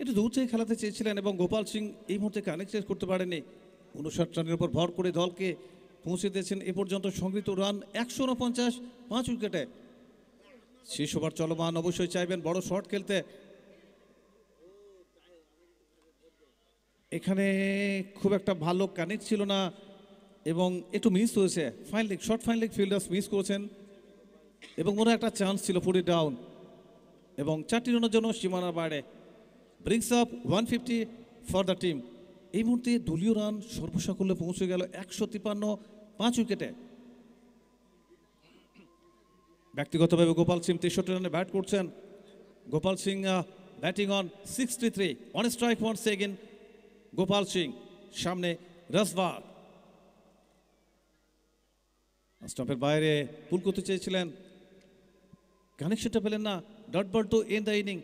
একটু দূর থেকে খেলাতে চেয়েছিলেন এবং গোপাল সিং এই মুহূর্তে কানেক্ট করতে পারেনি। 59 রানের উপর ভর করে দলকে পৌঁছে দিয়েছেন এ পর্যন্ত সংগৃহীত রান 149, 5 উইকেটে। শেষ ওভার চলমান, অবশ্যই চাইবেন বড় শট খেলতে। এখানে খুব একটা ভালো কানেক্ট ছিল না এবং একটু মিস হয়েছে, fine leg short, fine leg fielders miss করেছেন এবং মনে একটা চান্স ছিল পুট ইট ডাউন, এবং 4টি রানের জন্য সীমানার বাইরে। Brings up 150 for the team. এই মুহূর্তে দলীয় রান সর্বসাকুল্যে পৌঁছে গেল 153, 5 উইকেটে। ব্যক্তিগতভাবে গোপাল সিং 63 রানে ব্যাট করছেন। Gopal Singh batting on 63, on strike once again Gopal Singh, সামনে রাজবার। স্টাম্পের বাইরে পুল করতে চেয়েছিলেন, কানেকশনটা পেলেন না, dot ball to end the inning.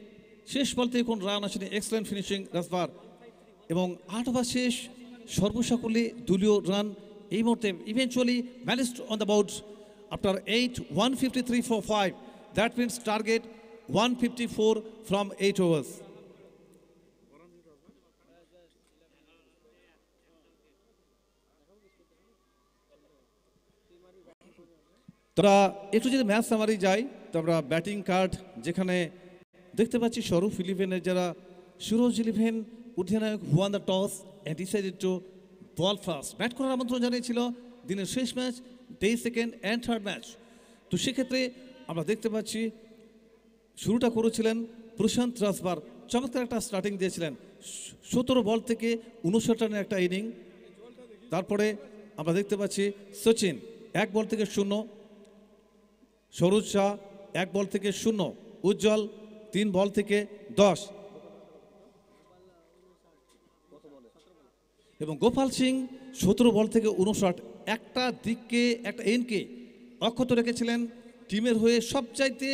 শেষ বল থেকে কোন রান আসেনি, এক্সেলেন্ট ফিনিশিং রাজবার। এবং 8 ওভার শেষ, সর্বসাকুল্যে দলীয় রান এই মুহূর্তে eventually managed on the boards after 8, 153 for 5. That means target 154 from 8 overs. তোরা একটু যদি ম্যাচ সামারি যাই, তো আমরা ব্যাটিং কার্ড যেখানে দেখতে পাচ্ছি স্বরূপ ইলেভেনের যারা সুরজ ইলেভেন অধিনায়ক one the toss and decided to ball first. Bat করার আমন্ত্রণ জানিয়েছিল দিনের শেষ match, day second and third match. তো সেক্ষেত্রে আমরা দেখতে পাচ্ছি শুরুটা করেছিলেন প্রশান্ত রাজবার, চমৎকার একটা স্টার্টিং দিয়েছিলেন, 17 বল থেকে 59 রানের একটা ইনিং। তারপরে আমরা দেখতে পাচ্ছি সচিন 1 বল থেকে 0, সরোজ শাহ 1 বল থেকে 0, উজ্জ্বল 3 বল থেকে 10 এবং গোপাল সিং 17 বল থেকে 59। একটা দিককে একটা এনকে অক্ষত রেখেছিলেন। টিমের হয়ে সবচাইতে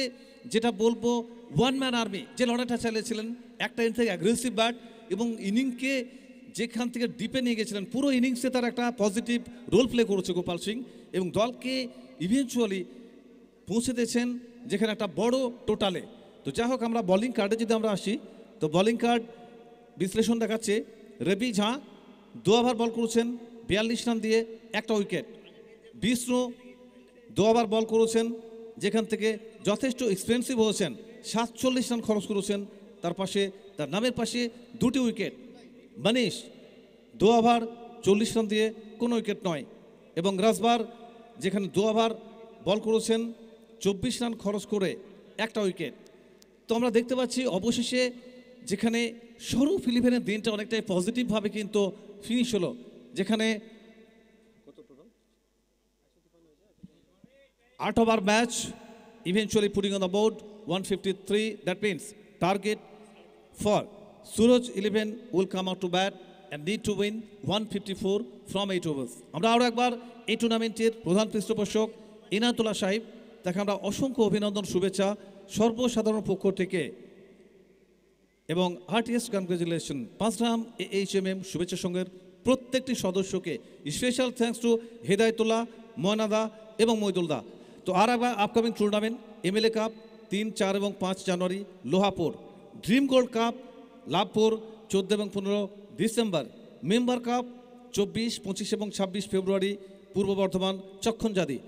যেটা বলবো ওয়ান ম্যান আর্মি যে লড়াইটা চালিয়েছিলেন, একটা এন থেকে অ্যাগ্রেসিভ ব্যাট এবং ইনিংসকে যেখান থেকে ডিপে নিয়ে গেছিলেন, পুরো ইনিংসে তার একটা পজিটিভ রোল প্লে করেছে গোপাল সিং এবং দলকে ইভেনচুয়ালি পৌঁছে দিয়েছেন যেখানে একটা বড় টোটালে। তো যাই হোক, আমরা বোলিং কার্ডে যদি আমরা আসি, তো বোলিং কার্ড বিশ্লেষণ দেখাচ্ছে রবি ঝা 2 ওভার বল করেছেন 42 রান দিয়ে 1টা উইকেট। বিষ্ণু 2 ওভার বল করেছেন, যেখান থেকে যথেষ্ট এক্সপেন্সিভ হয়েছেন, 47 রান খরচ করেছেন। তার পাশে তার নামের পাশে 2টি উইকেট। মনীষ 2 ওভার 40 রান দিয়ে কোনো উইকেট নয় এবং রাজবার যেখানে 2 ওভার বল করেছেন 24 রান খরচ করে 1টা উইকেট। তো আমরা দেখতে পাচ্ছি অবশেষে যেখানে সৌরভ ইলেভেনের দিনটা অনেকটাই পজিটিভভাবে কিন্তু ফিনিশ হলো, যেখানে 8 over match eventually putting on the board 153. That means target for Suraj 11 will come out to bat and need to win 154 from 8 overs. আমরা আরও একবার এই টুর্নামেন্টের প্রধান পৃষ্ঠপোষক ইনায়তুল্লাহ সাহেব, তাকে আমরা অসংখ্য অভিনন্দন, শুভেচ্ছা সর্বসাধারণ পক্ষ থেকে এবং হার্টিয়েস্ট কনগ্রেচুলেশন পাঁচরাম AHMM শুভেচ্ছা সংঘের প্রত্যেকটি সদস্যকে। স্পেশাল থ্যাঙ্কস টু হেদায়তুল্লাহ, ময়নাদা এবং মইদুলদা। তো আর একবার আপকামিং টুর্নামেন্ট MLA কাপ 3, 4 এবং 5 জানুয়ারি Lohapur, dream gold cup Labhpur 14 এবং 15 ডিসেম্বর, মেম্বার কাপ 24, 25 এবং 26 ফেব্রুয়ারি পূর্ব বর্ধমান চক্ষণজাদি।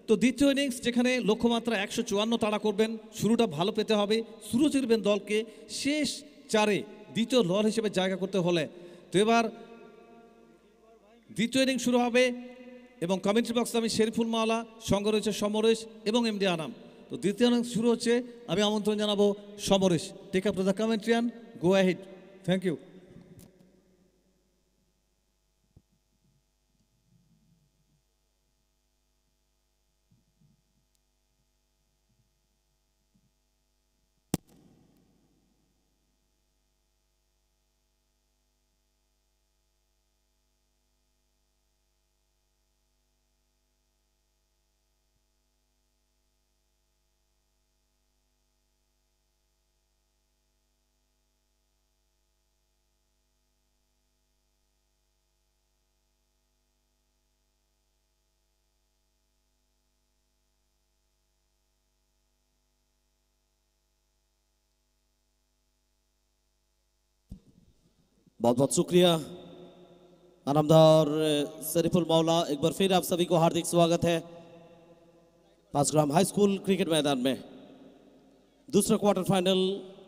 তো দ্বিতীয় ইনিংস যেখানে লক্ষ্যমাত্রা 154 তাড়া করবেন, শুরুটা ভালো পেতে হবে, সুরজ ইলেভেন দলকে শেষ 4-এ দ্বিতীয় দল হিসেবে জায়গা করতে হলে। তো এবার দ্বিতীয় ইনিংস শুরু হবে এবং কমেন্ট্রি বক্সে আমি শেরিফুল মাওলা, সঙ্গে রয়েছে সমরেশ এবং MD আনাম। তো দ্বিতীয় ইনিংস শুরু হচ্ছে, আমি আমন্ত্রণ জানাবো Samaresh. Take up to the commentary and go ahead. Thank you. बहुत बहुत शुक्रिया आरामदार शरीफुल मौला। एक बार फिर आप सभी को हार्दिक स्वागत है पांचग्राम हाई स्कूल क्रिकेट मैदान में। दूसरा क्वार्टर फाइनल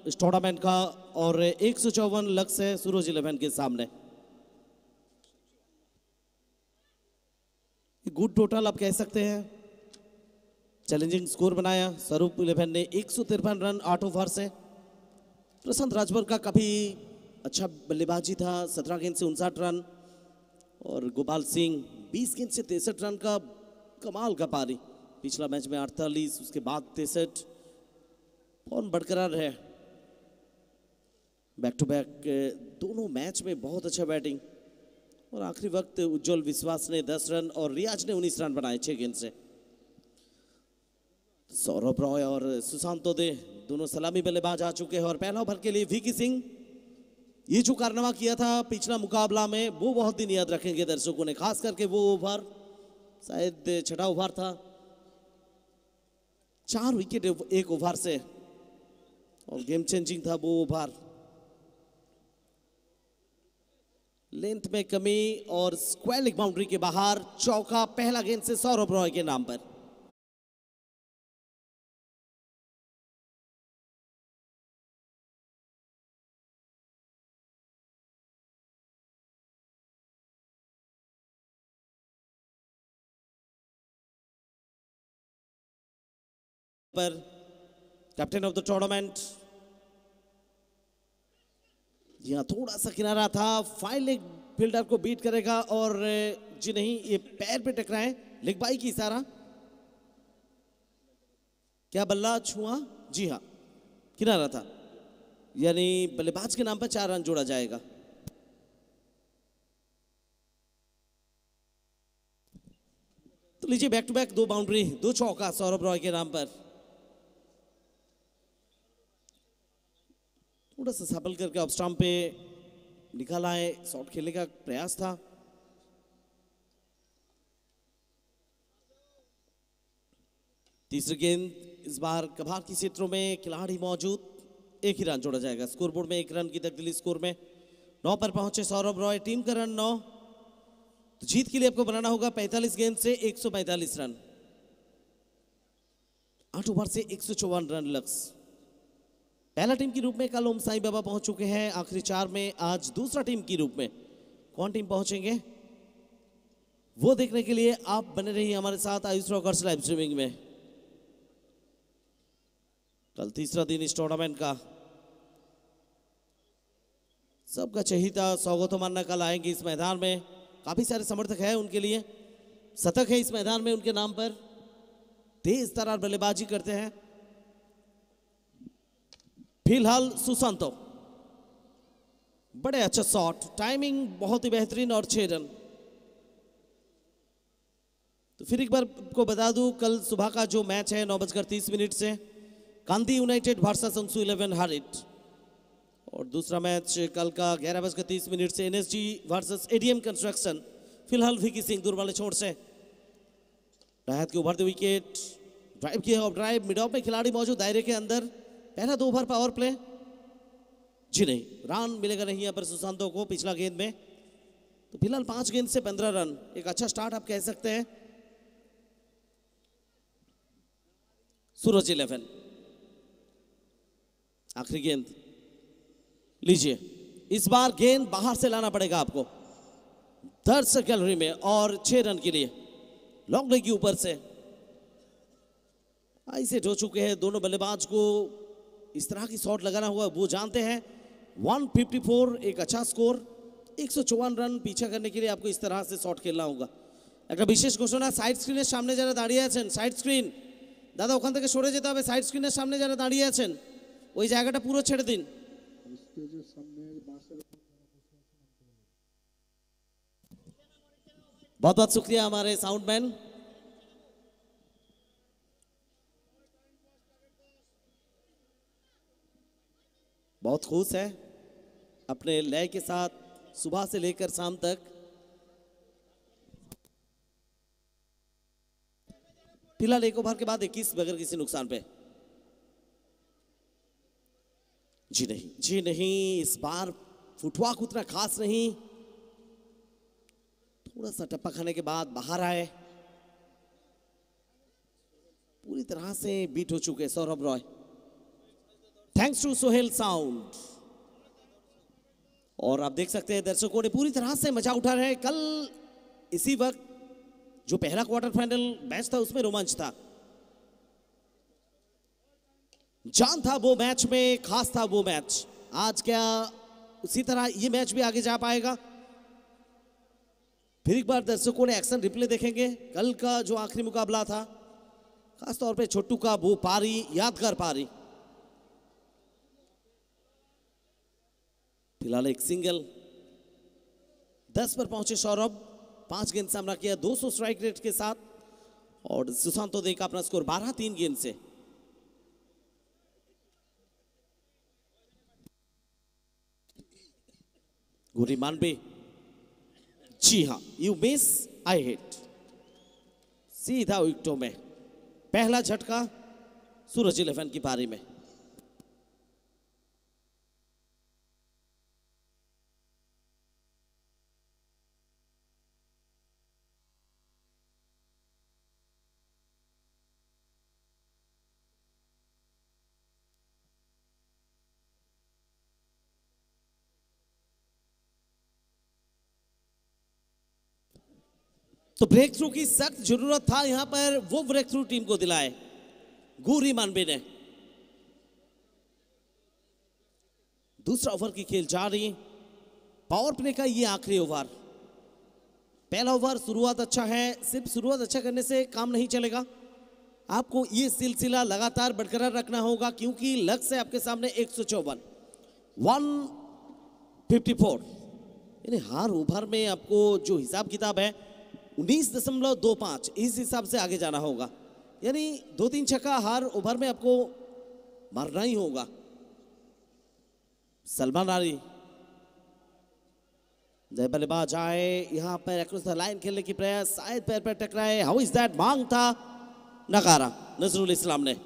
इस टूर्नामेंट का और 154 लक्ष्य है सूरज इलेवन के सामने। गुड टोटल आप कह सकते हैं, चैलेंजिंग स्कोर बनाया। स्वरूप इलेवन ने 153 रन 8 ओवर से। प्रशांत राजभर का काफ़ी अच्छा बल्लेबाजी था, 17 गेंद से 59 रन और गोपाल सिंह 20 गेंद से 63 रन का कमाल का पारी। पिछला मैच में 48, उसके बाद 63। फॉर्म बरकरार है, बैक टू बैक दोनों मैच में बहुत अच्छा बैटिंग। और आखिरी वक्त उज्जवल विश्वास ने 10 रन और रियाज ने 19 रन बनाए 6 गेंद से। सौरभ रॉय और सुशांत तोदे दोनों सलामी बल्लेबाज आ चुके हैं और पहला ओवर के लिए वीकी सिंह, ये जो कारनामा किया था पिछला मुकाबला में वो बहुत दिन याद रखेंगे दर्शकों ने, खास करके वो ओवर शायद छठा ओवर था, 4 विकेट एक ओवर से और गेम चेंजिंग था वो ओवर। लेंथ में कमी और स्क्वायर लेग बाउंड्री के बाहर चौका, पहला गेंद से सौरभ रॉय के नाम पर। पर कैप्टन ऑफ द टूर्नामेंट, यहाँ थोड़ा सा किनारा था, 5 लेग फील्डर को बीट करेगा और जी नहीं, ये पैर पे टकराए, लेग बाई की इशारा। क्या बल्ला छुआ? जी हाँ, किनारा था, यानी बल्लेबाज के नाम पर 4 रन जोड़ा जाएगा। तो लीजिए बैक टू बैक 2 बाउंड्री, 2 चौका सौरभ रॉय के नाम पर। थोड़ा सा सफल करके ऑफ स्टंप पे निकाला है, शॉट खेलने का प्रयास था। तीसरी गेंद इस बार कभार की क्षेत्रों में खिलाड़ी मौजूद, 1 ही रन जोड़ा जाएगा। स्कोरबोर्ड में 1 रन की तब्दीली स्कोर में 9 पर पहुंचे सौरभ रॉय, टीम का रन 9। तो जीत के लिए आपको बनाना होगा 45 गेंद से 145 रन, 8 ओवर से 154 रन लक्ष्य। पहला टीम के रूप में कल ओम साई बाबा पहुंच चुके हैं, आखिरी 4 में आज दूसरा टीम के रूप में कौन टीम पहुंचेंगे वो देखने के लिए आप बने रहिए हमारे साथ आयुष रॉकर्स लाइव स्ट्रीमिंग में। कल तीसरा दिन इस टूर्नामेंट का, सबका चहेता सौगतो मान्ना कल आएंगे इस मैदान में। काफी सारे समर्थक हैं उनके लिए, शतक है इस मैदान में उनके नाम पर, तेज तरार बल्लेबाजी करते हैं। फिलहाल सुशांतो, बड़े अच्छा शॉट, टाइमिंग बहुत ही बेहतरीन और 6 रन। तो फिर एक बार को बता दूं, कल सुबह का जो मैच है 9:30 से कांदी यूनाइटेड वर्सेस अंशु 11 हारिट, और दूसरा मैच कल का 11:30 से एनएसजी वर्सेस एडीएम कंस्ट्रक्शन। फिलहाल विकी सिंह दूर वाले छोर से राहत के उभरते विकेट, ड्राइव किया ऑफ ड्राइव, मिड ऑफ में खिलाड़ी मौजूद दायरे के अंदर। पहला 2 ओवर पावर प्ले, जी नहीं, रन मिलेगा नहीं यहाँ पर सुशांतो को पिछला गेंद में। तो फिलहाल 5 गेंद से 15 रन, एक अच्छा स्टार्ट आप कह सकते हैं। सूरज 11, आखिरी गेंद, लीजिए इस बार गेंद बाहर से लाना पड़ेगा आपको दर्शक गैलरी में, और 6 रन के लिए लॉन्ग लेग के ऊपर से। ऐसे हो चुके हैं दोनों बल्लेबाज को, इस तरह की शॉट लगाना हुआ वो जानते हैं। 154 एक अच्छा स्कोर, 154 रन पीछा करने के लिए आपको इस तरह से शॉट खेलना होगा। একটা বিশেষ ঘোষণা, সাইড স্ক্রিনের সামনে যারা দাঁড়িয়ে আছেন, সাইড স্ক্রিন দাদা ওখান থেকে সরে যেতে হবে। সাইড স্ক্রিনের সামনে যারা দাঁড়িয়ে আছেন ওই জায়গাটা পুরো ছেড়ে দিন। बहुत बहुत शुक्रिया हमारे साउंडमैन। बहुत खुश है अपने लय के साथ सुबह से लेकर शाम तक। फिलहाल 1 ओवर के बाद 21 बगैर किसी नुकसान पे। जी नहीं, जी नहीं, इस बार फुटवर्क उतना खास नहीं, थोड़ा सा टप्पा खाने के बाद बाहर आए। पूरी तरह से बीट हो चुके Saurabh Roy, thanks to Sohail sound. और आप देख सकते हैं दर्शकों ने पूरी तरह से मजा उठा रहे हैं। कल इसी वक्त जो पहला क्वार्टर फाइनल मैच था उसमें रोमांच था, जान था वो मैच में, खास था वो मैच। आज क्या उसी तरह ये मैच भी आगे जा पाएगा? फिर एक बार दर्शकों ने एक्शन रिप्ले देखेंगे। कल का जो आखिरी मुकाबला था, खासतौर पे छोटू का वो पारी, यादगार पारी। फिलहाल एक सिंगल, 10 पर पहुंचे सौरभ, 5 गेंद सामना किया 200 स्ट्राइक रेट के साथ, और सुशांतो देखा अपना स्कोर 12-3 गेंद से। गुरी मानबे, जी हाँ, यू मिस आई हिट, सीधा विकेटों में। पहला झटका सूरज 11 की पारी में। तो ब्रेक थ्रू की सख्त जरूरत था यहां पर, वो ब्रेक थ्रू टीम को दिलाए गुरी मानबे ने। दूसरा ओवर की खेल जारी, पावर प्ले का ये आखिरी ओवर। पहला ओवर शुरुआत अच्छा है, सिर्फ शुरुआत अच्छा करने से काम नहीं चलेगा, आपको ये सिलसिला लगातार बरकरार रखना होगा, क्योंकि लक्ष्य आपके सामने 154, 154, यानी हर ओवर में आपको जो हिसाब किताब है 19.25, इस हिसाब से आगे जाना होगा। यानी 2-3 छक्का हर ओवर में आपको मारना ही होगा। सलमान आली जय बल्लेबाज आए यहाँ पर अक्रॉस द लाइन खेलने की प्रयास, शायद पैर पर टकराए। हाउ इज दैट, मांग था, नकारा नजरुल इस्लाम ने।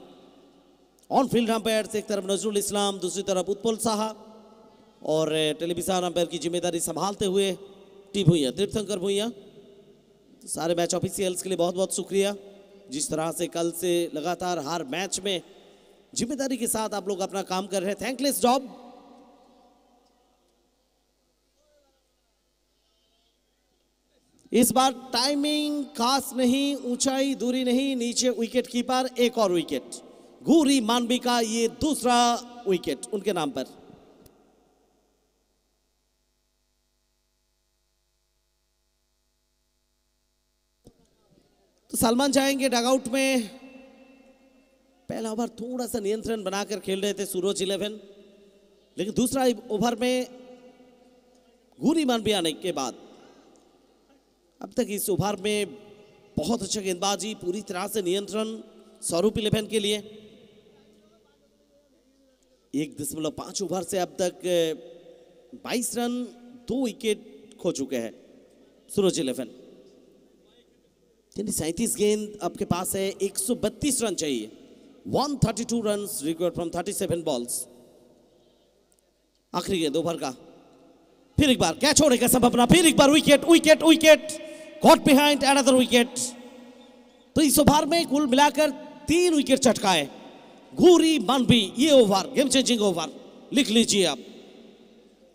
ऑन फील्ड अंपायर एक तरफ नजरुल इस्लाम, दूसरी तरफ उत्पल साहा, और टेलीविजन अंपायर की जिम्मेदारी संभालते हुए टी भुइया, तीर्थंकर भुइया। तो सारे मैच ऑफिशियल्स के लिए बहुत बहुत शुक्रिया, जिस तरह से कल से लगातार हर मैच में जिम्मेदारी के साथ आप लोग अपना काम कर रहे हैं। Thankless job. इस बार टाइमिंग खास नहीं, ऊंचाई दूरी नहीं, नीचे विकेट कीपर, एक और विकेट। गूरी मानवी का ये दूसरा विकेट उनके नाम पर। तो सलमान जाएंगे डगआउट में। पहला ओवर थोड़ा सा नियंत्रण बनाकर खेल रहे थे सूरज 11, लेकिन दूसरा ओवर में गूरी मानवी आने के बाद अब तक इस ओवर में बहुत अच्छा गेंदबाजी, पूरी तरह से नियंत्रण स्वरूप 11 के लिए। 1.5 ओवर से अब तक 22 रन, 2 विकेट खो चुके हैं सूरज 11। 37 गेंद आपके पास है, 132 रन चाहिए। 132 रन रिक्वायर्ड फ्रॉम 37 बॉल्स। आखिरी गेंद ओवर का, फिर एक बार कैच होने का संभावना, फिर एक बार wicket wicket wicket, caught behind another wicket. तो इस ओवर में कुल मिलाकर 3 विकेट चटकाए गूरी मानवी। ये ओवर गेम चेंजिंग ओवर, लिख लीजिए आप।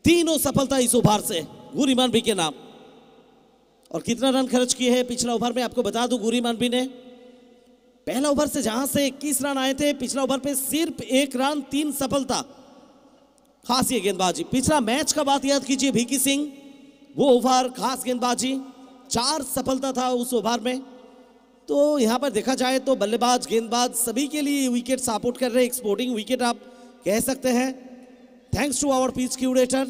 तीनों सफलता इस ओवर से गूरी मानवी के नाम। और कितना रन खर्च किए हैं पिछला ओवर में आपको बता दूं, गूरी मानवी ने पहला ओवर से जहां से 21 रन आए थे, पिछला ओवर पे सिर्फ 1 रन, 3 सफलता। खास ये गेंदबाजी, पिछला मैच का बात याद कीजिए, वीकी सिंह, वो ओवर खास गेंदबाजी, 4 सफलता था उस ओवर में। तो यहां पर देखा जाए तो बल्लेबाज गेंदबाज सभी के लिए विकेट सपोर्ट कर रहे हैं, एक्सपोर्टिंग विकेट आप कह सकते हैं। Thanks to our pitch curator.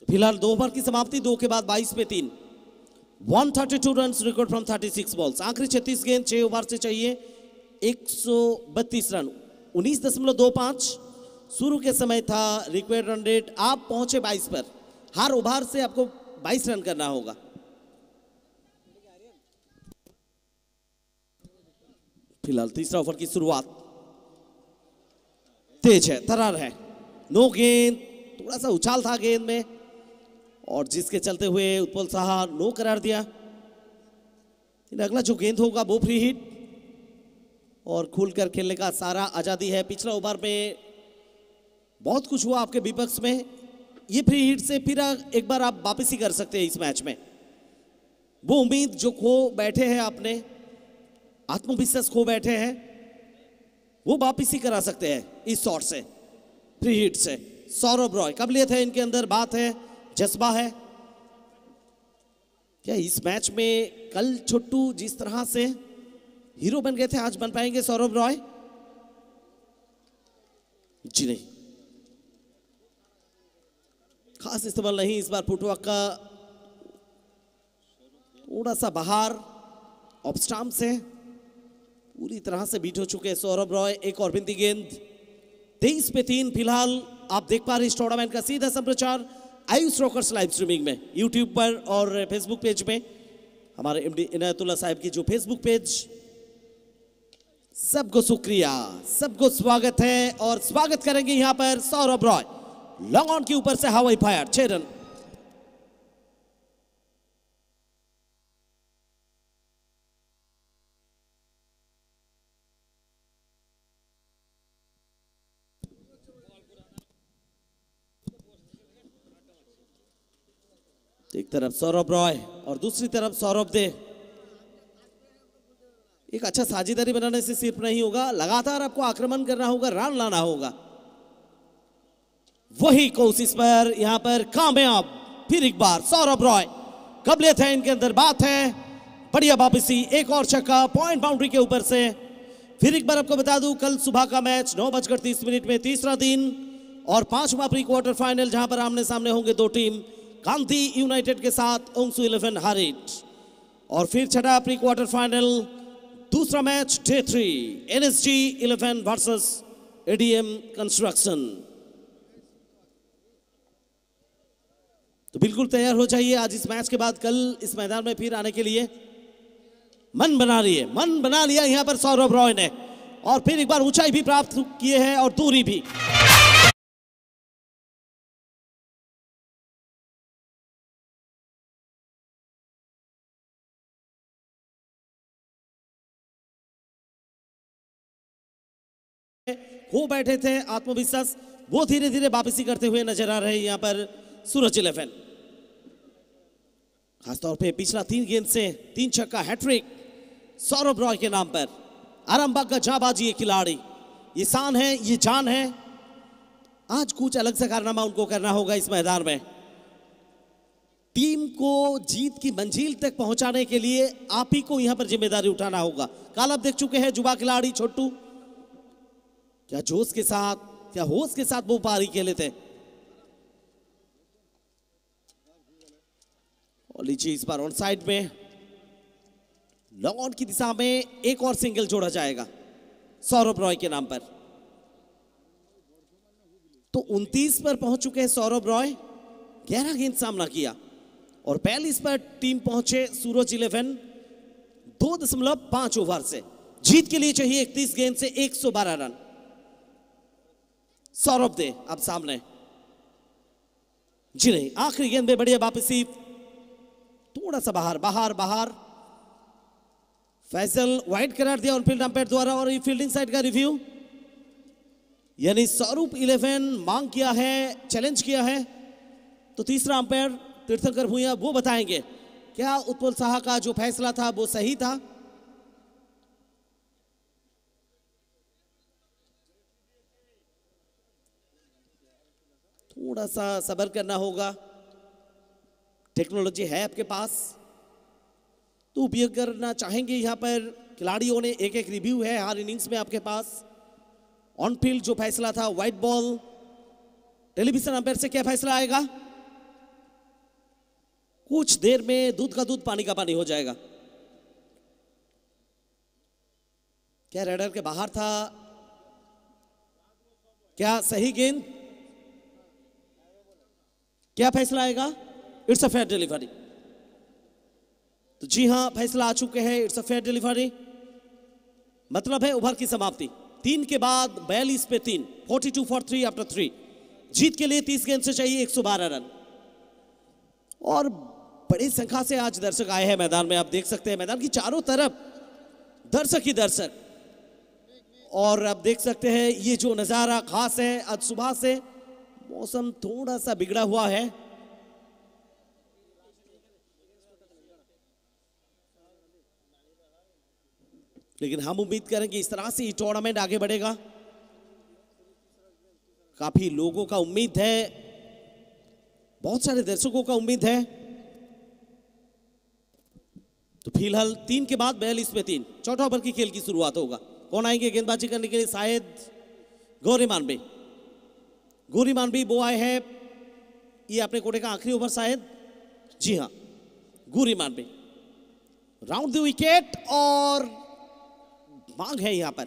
फिलहाल 2 ओवर की समाप्ति, 2 के बाद 22 पे 3। 132 रन रिकॉर्ड फ्रॉम 36 बॉल्स। आखिरी 36 गेंद 6 ओवर से चाहिए 132 रन। 19.25 शुरू के समय था रिक्वायर्ड रन रेट, आप पहुंचे 22 पर। हर ओवर से आपको 22 रन करना होगा। फिलहाल तीसरा ओवर की शुरुआत तेज है, तरार है। नो गेंद, थोड़ा सा उछाल था गेंद में, और जिसके चलते हुए उत्पल साहा नो करार दिया। अगला जो गेंद होगा वो फ्री हिट, और खुलकर खेलने का सारा आजादी है। पिछला ओवर में बहुत कुछ हुआ आपके विपक्ष में, ये फ्री हिट से फिर एक बार आप वापसी कर सकते हैं इस मैच में। वो उम्मीद जो खो बैठे हैं आपने, आत्मविश्वास खो बैठे हैं, वो वापसी करा सकते हैं इस शॉट से, फ्री हिट से। सौरभ रॉय, काबिलियत है इनके अंदर, बात है, जज्बा है। क्या इस मैच में कल छोटू जिस तरह से हीरो बन गए थे, आज बन पाएंगे सौरभ रॉय? जी नहीं, खास इस्तेमाल नहीं इस बार फुटवर्क का। थोड़ा सा बाहर ऑफ स्टंप से पूरी तरह से बीट हो चुके हैं सौरभ रॉय। एक और बिंदी गेंद, 23 पे 3। फिलहाल आप देख पा रहे इस टूर्नामेंट का सीधा संप्रचार आयुष रॉकर्स लाइव स्ट्रीमिंग में, यूट्यूब पर और फेसबुक पेज में। हमारे एमडी इनायतुल्लाह साहब की जो फेसबुक पेज, सबको शुक्रिया, सबको स्वागत है। और स्वागत करेंगे यहां पर सौरभ रॉय, लॉन्ग ऑन के ऊपर से हवाई फायर, 6 रन। एक तरफ सौरभ रॉय और दूसरी तरफ सौरभ दे। एक अच्छा साझेदारी बनाने से सिर्फ नहीं होगा, लगातार आपको आक्रमण करना होगा, रन लाना होगा। वही कोशिश पर यहां पर कामयाब, फिर एक बार सौरभ रॉय, काबिलियत है इनके अंदर, बात है, बढ़िया वापसी, एक और छक्का पॉइंट बाउंड्री के ऊपर से। फिर एक बार आपको बता दूं, कल सुबह का मैच 9:30 में तीसरा दिन और 5वां प्री क्वार्टर फाइनल, जहां पर आमने सामने होंगे दो टीम, गांधी यूनाइटेड के साथ ओंगसू 11 हारिट। और फिर छठा प्री क्वार्टर फाइनल, दूसरा match day 3, NSG 11 versus ADM construction. तो बिल्कुल तैयार हो जाइए आज इस मैच के बाद कल इस मैदान में फिर आने के लिए। मन बना लिया यहां पर सौरभ रॉय ने, और फिर एक बार ऊंचाई भी प्राप्त किए हैं और दूरी भी। हो बैठे थे आत्मविश्वास, वो धीरे धीरे वापसी करते हुए नजर आ रहे हैं यहां पर सूरज 11। खासतौर पे पिछला 3 गेंद से 3 छक्का हैट्रिक सौरभ रॉय के नाम पर। आरामबाग का जाबाजी ये खिलाड़ी, ये शान है, ये जान है। आज कुछ अलग सा कारनामा उनको करना होगा इस मैदान में। टीम को जीत की मंजिल तक पहुंचाने के लिए आप ही को यहां पर जिम्मेदारी उठाना होगा। कल आप देख चुके हैं युवा खिलाड़ी छोटू, क्या जोश के साथ, क्या होश के साथ वो पारी खेले थे। और लीजिए इस बार ऑन साइड में लॉन्ग ऑन की दिशा में एक और सिंगल जोड़ा जाएगा सौरभ रॉय के नाम पर। तो 29 पर पहुंच चुके हैं सौरभ रॉय, 11 गेंद सामना किया और 42 पर टीम पहुंचे सूरज 11 2.5 ओवर से। जीत के लिए चाहिए 31 गेंद से 112 रन। सौरभ दे अब सामने, जी नहीं, आखिरी गेंद में बढ़िया वापसी, थोड़ा सा बाहर। फैसल वाइड करार दिया ऑन फील्ड अंपायर द्वारा। और ये फील्डिंग साइड का रिव्यू, यानी स्वरूप 11 मांग किया है, चैलेंज किया है, तो तीसरा अंपायर तीर्थंकर भूया वो बताएंगे क्या उत्पल साहा का जो फैसला था वो सही था। थोड़ा सा सब्र करना होगा, टेक्नोलॉजी है आपके पास तो उपयोग करना चाहेंगे। यहां पर खिलाड़ियों ने एक रिव्यू है हर इनिंग्स में आपके पास। ऑन फील्ड जो फैसला था व्हाइट बॉल, टेलीविजन अंपायर से क्या फैसला आएगा, कुछ देर में दूध का दूध पानी का पानी हो जाएगा। क्या रेडर के बाहर था, क्या सही गेंद, क्या फैसला आएगा, इट्स अ फेयर डिलीवरी। तो जी हां, फैसला आ चुके हैं, इट्स अ फेयर डिलीवरी, मतलब है ओवर की समाप्ति। 3 के बाद 42 पे 3, 42 for 3 आफ्टर 3। जीत के लिए 30 गेंद से चाहिए 112 रन। और बड़ी संख्या से आज दर्शक आए हैं मैदान में, आप देख सकते हैं मैदान की चारों तरफ दर्शक ही दर्शक। और आप देख सकते हैं ये जो नजारा खास है, आज सुबह से मौसम थोड़ा सा बिगड़ा हुआ है, लेकिन हम उम्मीद करेंगे इस तरह से ये टूर्नामेंट आगे बढ़ेगा। काफी लोगों का उम्मीद है, बहुत सारे दर्शकों का उम्मीद है। तो फिलहाल 3 के बाद 42 पे 3, चौथा ओवर की खेल की शुरुआत होगा। कौन आएंगे गेंदबाजी करने के लिए, शायद गौरी मानवी। गौरी मानवी वो आए हैं, ये अपने कोटे का आखिरी ओवर शायद, जी हां गौरी मानवी। राउंड द विकेट और मांग है यहां पर,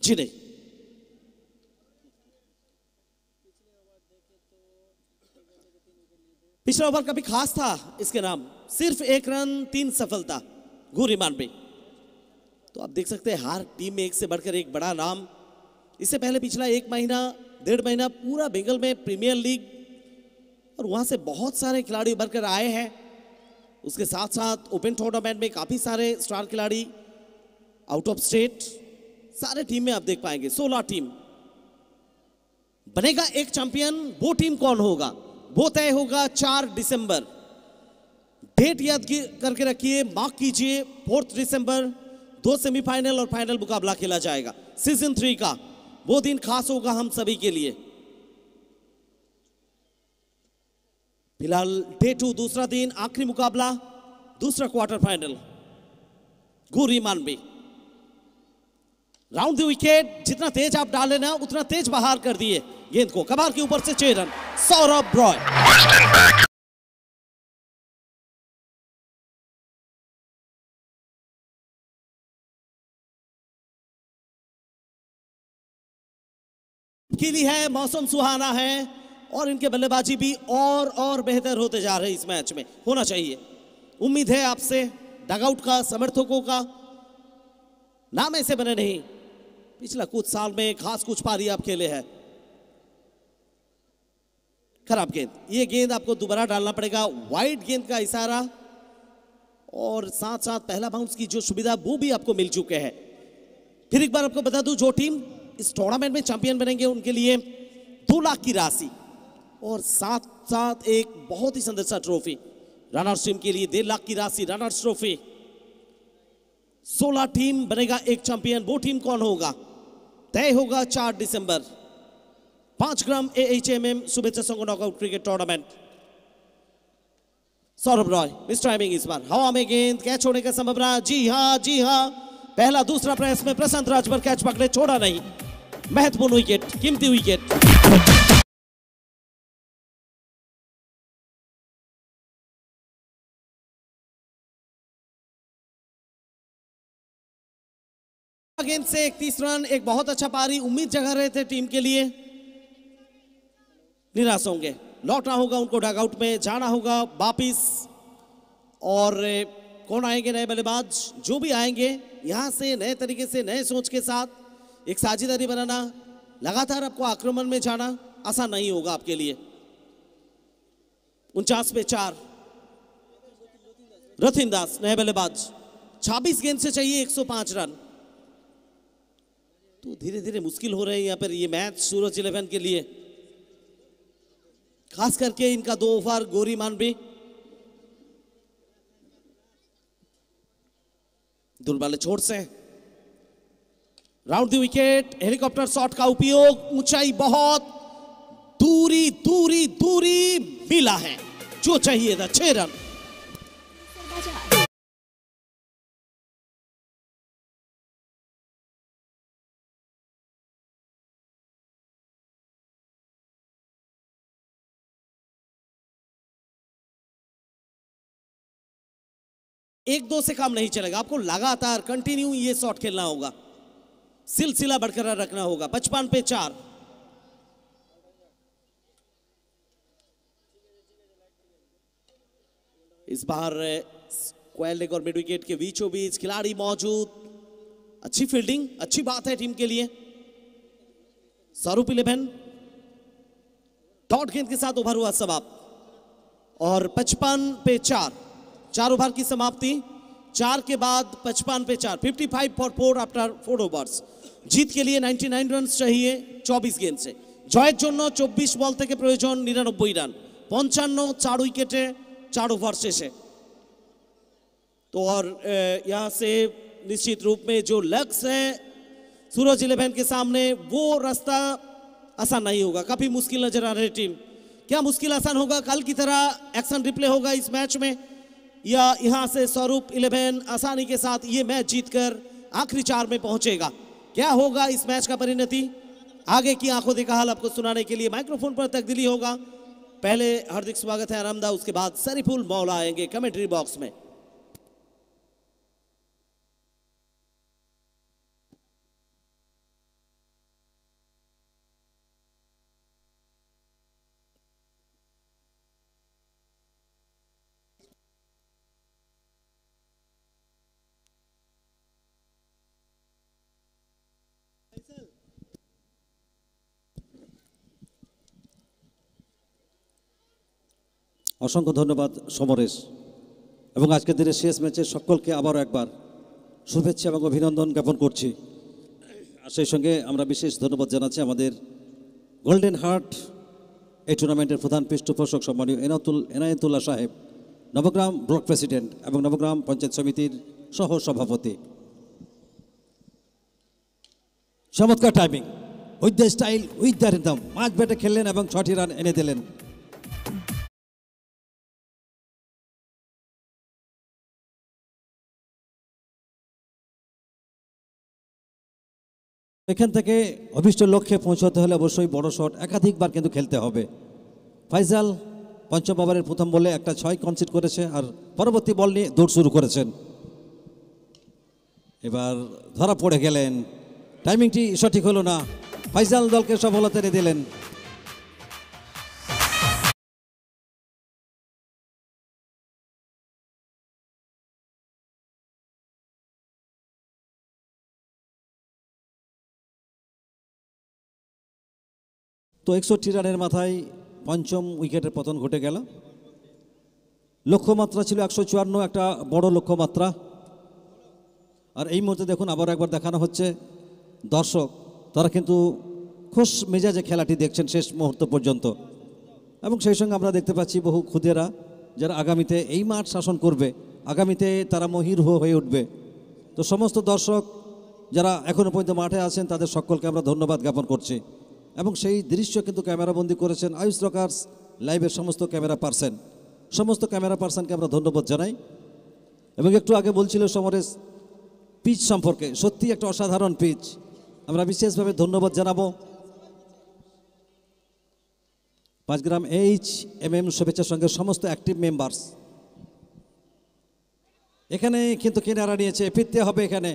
जी नहीं, पिछला ओवर काफी खास था इसके नाम, सिर्फ 1 रन 3 सफलता गौरी मानवी। तो आप देख सकते हैं हर टीम में एक से बढ़कर एक बड़ा नाम। इससे पहले पिछला 1 महीना 1.5 महीना पूरा बंगाल में प्रीमियर लीग, और वहां से बहुत सारे खिलाड़ी उभर कर आए हैं। उसके साथ साथ ओपन टूर्नामेंट में काफी सारे स्टार खिलाड़ी आउट ऑफ स्टेट, सारे टीम में आप देख पाएंगे। 16 टीम बनेगा एक चैंपियन। वो टीम कौन होगा वो तय होगा 4 दिसंबर डेट याद करके रखिए, मार्क कीजिए, 4 दिसंबर 2 सेमीफाइनल और फाइनल मुकाबला खेला जाएगा सीजन 3 का। वो दिन खास होगा हम सभी के लिए। फिलहाल डे 2 दूसरा दिन, आखिरी मुकाबला, दूसरा क्वार्टर फाइनल, गोरी मानवी। राउंड द विकेट, जितना तेज आप डाले ना उतना तेज बाहर कर दिए गेंद को। कबार के ऊपर से 6 रन, सौरभ रॉय। खिली है, मौसम सुहाना है और इनके बल्लेबाजी भी और बेहतर होते जा रहे हैं इस मैच में, होना चाहिए। उम्मीद है आपसे, डगआउट का, समर्थकों का। नाम ऐसे बने नहीं, पिछला कुछ साल में खास कुछ पारी आप खेले हैं। खराब गेंद, ये गेंद आपको दोबारा डालना पड़ेगा। वाइड गेंद का इशारा और साथ साथ पहला बाउंस की जो सुविधा वो भी आपको मिल चुके हैं। फिर एक बार आपको बता दूं, जो टीम इस टूर्नामेंट में चैंपियन बनेंगे उनके लिए 2 लाख की राशि और साथ साथ एक बहुत ही सुंदर सा ट्रॉफी। रनर्स टीम के लिए 1.5 लाख की राशि, रनर्स ट्रॉफी। 16 टीम बनेगा एक चैंपियन। वो टीम कौन होगा तय होगा 4 दिसंबर। 5 ग्राम AHMM शुभेच्छा संघ knockout cricket tournament. Saurabh Roy miss timing, इस बार हवा में गेंद, कैच होने का संभावना। जी हाँ, पहला दूसरा प्रयास में प्रशांत राजभर कैच पकड़े, छोड़ा नहीं। महत्वपूर्ण विकेट, कीमती विकेट। गेंद से 31 रन, एक बहुत अच्छा पारी। उम्मीद जगा रहे थे टीम के लिए, निराश होंगे। लौटना होगा उनको, डगआउट में जाना होगा वापिस। और कौन आएंगे नए बल्लेबाज? जो भी आएंगे यहां से नए तरीके से, नए सोच के साथ एक साझेदारी बनाना, लगातार आपको आक्रमण में जाना आसान नहीं होगा आपके लिए। 49 पे 4, रथिन दास नए बल्लेबाज। 26 गेंद से चाहिए 105 रन। तो धीरे धीरे मुश्किल हो रहे हैं यहां पर ये मैच सूरज 11 के लिए, खास करके इनका 2 ओवर गोरी मानवी। दूर वाले छोर से round the wicket, helicopter shot का उपयोग, ऊंचाई बहुत, दूरी मिला है जो चाहिए था। 6 रन। एक दो से काम नहीं चलेगा, आपको लगातार कंटिन्यू ये शॉट खेलना होगा, सिलसिला बरकरार रखना होगा। 55 पे 4। इस बार स्क्वायर लेग और मिड विकेट के बीचों बीच खिलाड़ी मौजूद। अच्छी फील्डिंग, अच्छी बात है टीम के लिए। स्वरूप 11 डॉट गेंद के साथ ओवर हुआ समाप्त और 55 पे 4 ओवर की समाप्ति। 4 के बाद 55 पे 4, 55 फॉर 4 आफ्टर 4 ओवर्स। जीत के लिए 99 रन चाहिए 24 गेंद से। জয়ের জন্য 24 বল থেকে প্রয়োজন 99 রান। 55 4 উইকেটে 4 ओवर शेष। तो और यहाँ से निश्चित रूप में जो लक्ष्य है सूरज 11 के सामने, वो रास्ता आसान नहीं होगा, काफी मुश्किल नजर आ रही टीम। क्या मुश्किल आसान होगा? कल की तरह एक्शन रिप्ले होगा इस मैच में, या यहां से स्वरूप 11 आसानी के साथ ये मैच जीतकर आखिरी 4 में पहुंचेगा? क्या होगा इस मैच का परिणति? आगे की आंखों देखा हाल आपको सुनाने के लिए माइक्रोफोन पर तकदीली होगा। पहले हार्दिक स्वागत है आरामदा, उसके बाद सरीफुल मौला आएंगे कमेंट्री बॉक्स में। অসংখ্য ধন্যবাদ সমরেশ, এবং আজকের দিনের শেষ ম্যাচে সকলকে আবারও একবার শুভেচ্ছা এবং অভিনন্দন জ্ঞাপন করছি। আর সেই সঙ্গে আমরা বিশেষ ধন্যবাদ জানাচ্ছি আমাদের গোল্ডেন হার্ট এই টুর্নামেন্টের প্রধান পৃষ্ঠপোষক সম্মানীয় এনায়েতুল্লাহ সাহেব, নবগ্রাম ব্লক প্রেসিডেন্ট এবং নবগ্রাম পঞ্চায়েত সমিতির সহ সভাপতি। চমৎকার timing, with the style, with the rhythm, মাঝ ব্যাটে খেললেন এবং 6টি রান এনে দিলেন। এখান থেকে অভিষ্ট লক্ষ্যে পৌঁছতে হলে অবশ্যই বড় শট একাধিকবার কিন্তু খেলতে হবে। ফাইজাল পঞ্চম ওভারের প্রথম বলে একটা 6 কনসিড করেছে আর পরবর্তী বল নিয়ে দৌড় শুরু করেছেন। এবার ধরা পড়ে গেলেন, টাইমিংটি সঠিক হলো না, ফাইজাল দলকে সফলতা এনে দিলেন। তো 61 রানের মাথায় পঞ্চম উইকেটের পতন ঘটে গেল। লক্ষ্যমাত্রা ছিল 154, একটা বড় লক্ষ্যমাত্রা। আর এই মুহূর্তে দেখুন আবার একবার দেখানো হচ্ছে, দর্শক তারা কিন্তু খুশ মেজাজে খেলাটি দেখছেন শেষ মুহূর্ত পর্যন্ত। এবং সেই সঙ্গে আমরা দেখতে পাচ্ছি বহু খুদেরা যারা আগামীতে এই মাঠ শাসন করবে, আগামীতে তারা মহিরুহ হয়ে উঠবে। তো সমস্ত দর্শক যারা এখনও পর্যন্ত মাঠে আছেন তাদের সকলকে আমরা ধন্যবাদ জ্ঞাপন করছি। এবং সেই দৃশ্য কিন্তু ক্যামেরাবন্দি করেছেন আয়ুষ রকার্স লাইভের সমস্ত ক্যামেরা পার্সনকে আমরা ধন্যবাদ জানাই। এবং একটু আগে বলছিল সমরেশ পিচ সম্পর্কে, সত্যি একটা অসাধারণ পিচ, আমরা বিশেষভাবে ধন্যবাদ জানাবো 5 গ্রাম HMM শুভেচ্ছার সঙ্গে সমস্ত অ্যাক্টিভ মেম্বার্স। এখানে কিন্তু কিনারা নিয়েছে, ফিরতে হবে এখানে,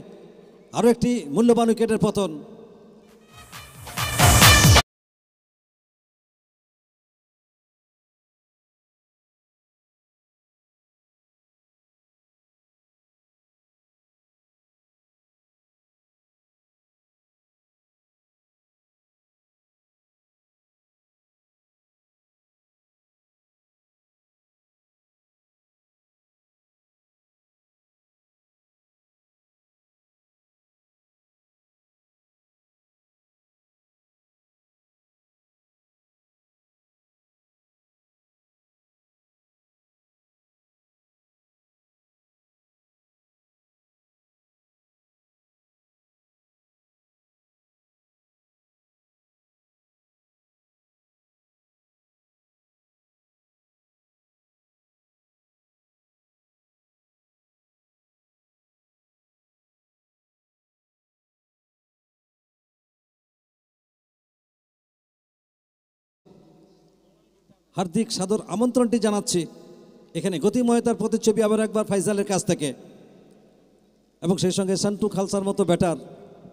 আরও একটি মূল্যবান উইকেটের পতন। হার্দিক সাদর আমন্ত্রণটি জানাচ্ছি এখানে গতিময়তার প্রতিচ্ছবি আবার একবার ফাইজালের কাছ থেকে, এবং সেই সঙ্গে সান্টু খালসার মতো ব্যাটার,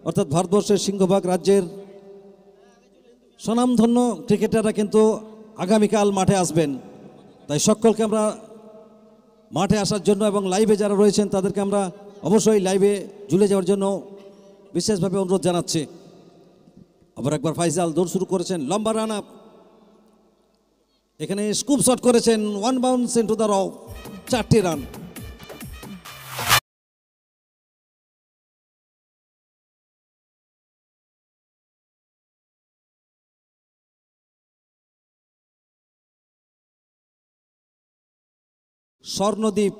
অর্থাৎ ভারতবর্ষের সিংহভাগ রাজ্যের স্বনামধন্য ক্রিকেটাররা কিন্তু আগামীকাল মাঠে আসবেন। তাই সকলকে আমরা মাঠে আসার জন্য এবং লাইভে যারা রয়েছেন তাদেরকে আমরা অবশ্যই লাইভে ঝুলে যাওয়ার জন্য বিশেষভাবে অনুরোধ জানাচ্ছি। আবার একবার ফাইজাল দৌড় শুরু করেছেন, লম্বা রান আপ, এখানে স্কুপ শট করেছেন, 1 বাউন্স ইনটু দ্য রফ, 4টি রান। Swarnadwip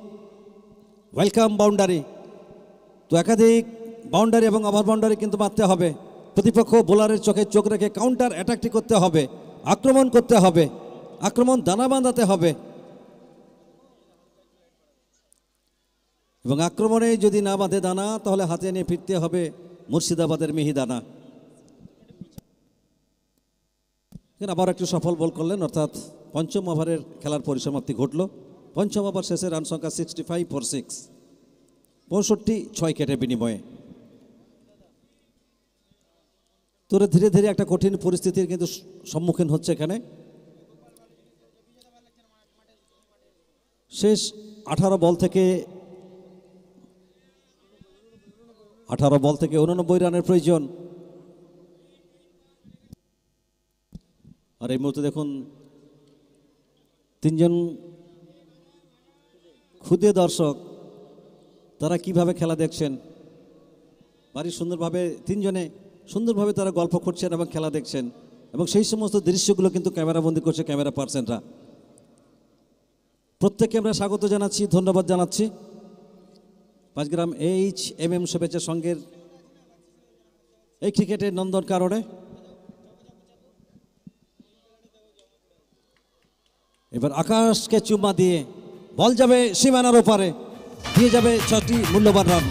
welcome boundary. তো একাধিক বাউন্ডারি এবং ওভার বাউন্ডারি কিন্তু মারতে হবে, প্রতিপক্ষ বোলারের চোখে চোখ রেখে কাউন্টার অ্যাটাকটি করতে হবে, আক্রমণ করতে হবে, আক্রমণ দানা বাঁধাতে হবে। এবং আক্রমণে যদি না বাঁধে দানা তাহলে হাতে নিয়ে ফিরতে হবে মুর্শিদাবাদের মিহিদানা। আবার একটু সফল বল করলেন, অর্থাৎ পঞ্চম ওভারের খেলার পরিসমাপ্তি ঘটল। পঞ্চম ওভার শেষে রান সংখ্যা 65 for 6, 65 6 বিনিময়ে। তোরে ধীরে ধীরে একটা কঠিন পরিস্থিতির কিন্তু সম্মুখীন হচ্ছে এখানে। শেষ 18 বল থেকে 89 রানের প্রয়োজন। আর এই মুহূর্তে দেখুন 3 জন ক্ষুদে দর্শক তারা কিভাবে খেলা দেখছেন, ভারী সুন্দরভাবে 3 জনে সুন্দরভাবে তারা গল্প করছেন এবং খেলা দেখছেন, এবং সেই সমস্ত দৃশ্যগুলো কিন্তু ক্যামেরাবন্দি করছে ক্যামেরা পার্সনরা। প্রত্যেককে আমরা স্বাগত জানাচ্ছি, ধন্যবাদ জানাচ্ছি। 5 গ্রাম HMM শুভেচ্ছা সঙ্গের এই ক্রিকেটের নন্দন কারণে এবার আকাশকে চুম্মা দিয়ে বল যাবে সীমানার ওপারে, দিয়ে যাবে 6টি মূল্যবান রান।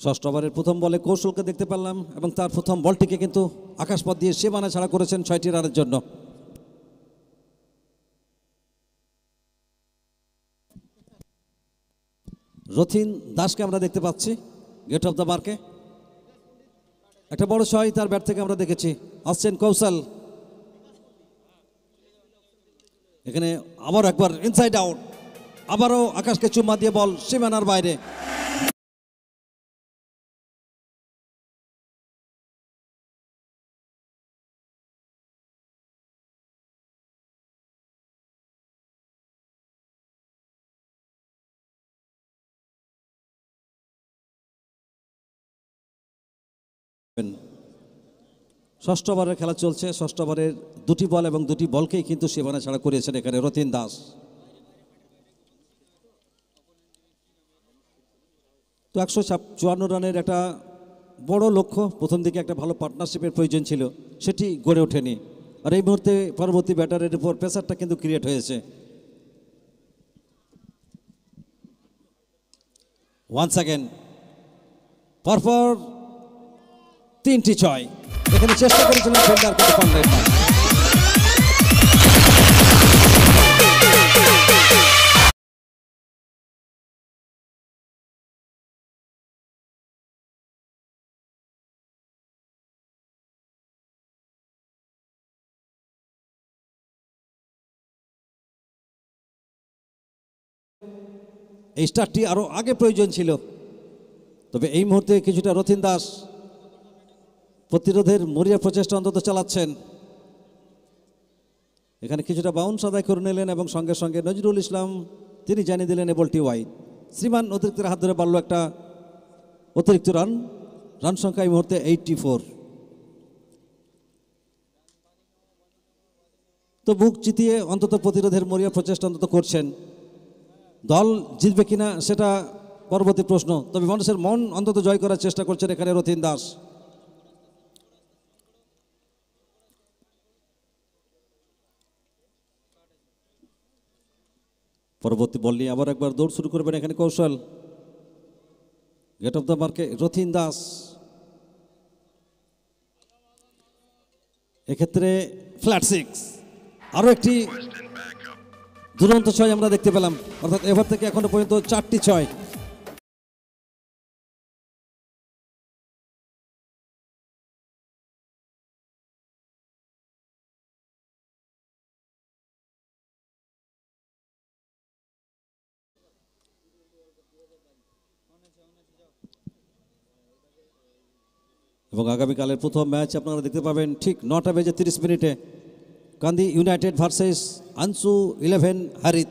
ষষ্ঠ ওভারের প্রথম বলে কৌশলকে দেখতে পেলাম এবং তার প্রথম বলটিকে কিন্তু আকাশপথ দিয়ে সীমানা ছাড়া করেছেন 6টি রানের জন্য। রথিন দাসকে আমরা দেখতে পাচ্ছি গেট অফ দ্য মার্কে, একটা বড় ছয় তার ব্যাট থেকে আমরা দেখেছি। আসছেন কৌশল, এখানে আবার একবার ইনসাইড আউট, আবারও আকাশকে চুম্মা দিয়ে বল সীমানার বাইরে। ষষ্ঠ ওভারের খেলা চলছে, ষষ্ঠ ওভারের 2টি বল এবং 2টি বলকেই কিন্তু সীমানা ছাড়া করিয়েছেন এখানে রতিন দাস। তো 154 রানের একটা বড় লক্ষ্য, প্রথম দিকে একটা ভালো পার্টনারশিপের প্রয়োজন ছিল, সেটি গড়ে ওঠেনি। আর এই মুহূর্তে পরবর্তী ব্যাটারের উপর প্রেসারটা কিন্তু ক্রিয়েট হয়েছে। ওয়ান্স অ্যাগেন পরপর 3টি ছয়, এখানে চেষ্টা করেছিলেন ফিল্ডার কিন্তু পারলেন না। এই স্টারটি আরো আগে প্রয়োজন ছিল, তবে এই মুহূর্তে কিছুটা রথিন দাস প্রতিরোধের মরিয়া প্রচেষ্টা অন্তত চালাচ্ছেন। এখানে কিছুটা বাউন্স আদায় করে নিলেন এবং সঙ্গে সঙ্গে নজরুল ইসলাম তিনি জানিয়ে দিলেন এ বলটি ওয়াইড। শ্রীমান অতিরিক্তের হাত ধরে বাড়লো একটা অতিরিক্ত রান, রান সংখ্যা এই মুহূর্তে 84। তো বুক জিতিয়ে অন্তত প্রতিরোধের মরিয়া প্রচেষ্টা অন্তত করছেন। দল জিতবে কিনা সেটা পরবর্তী প্রশ্ন, তবে মানুষের মন অন্তত জয় করার চেষ্টা করছেন এখানে রথিন দাস। পরবর্তী বল নিয়ে আবার একবার দৌড় শুরু করবেন এখানে কৌশল। গেট অফ দ্য মার্কে রথিন দাস, এক্ষেত্রে ফ্ল্যাট 6, আরও একটি দুরন্ত ছয় আমরা দেখতে পেলাম, অর্থাৎ এবার থেকে এখনো পর্যন্ত 4টি ছয়। এবং আগামীকালের প্রথম ম্যাচ আপনারা দেখতে পাবেন ঠিক 9:30 কান্দি ইউনাইটেড ভার্সেস আনসু 11 হারিত,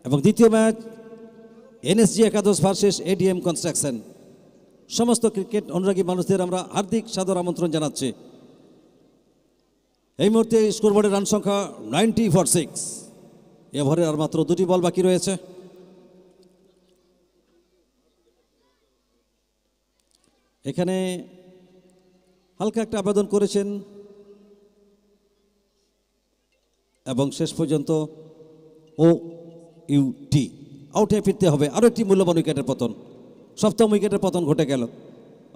এবং দ্বিতীয় ম্যাচ NSG একাদশ ভার্সেস ADM কনস্ট্রাকশন। সমস্ত ক্রিকেট অনুরাগী মানুষদের আমরা হার্দিক সাদর আমন্ত্রণ জানাচ্ছি। এই মুহূর্তে স্কোরবোর্ডের রান সংখ্যা 90 for 6। এ ওভারে আর মাত্র 2টি বল বাকি রয়েছে। এখানে হালকা একটা আবেদন করেছেন এবং শেষ পর্যন্ত OUT, আউটে ফিরতে হবে। আরও একটি মূল্যবান উইকেটের পতন, 7ম উইকেটের পতন ঘটে গেল।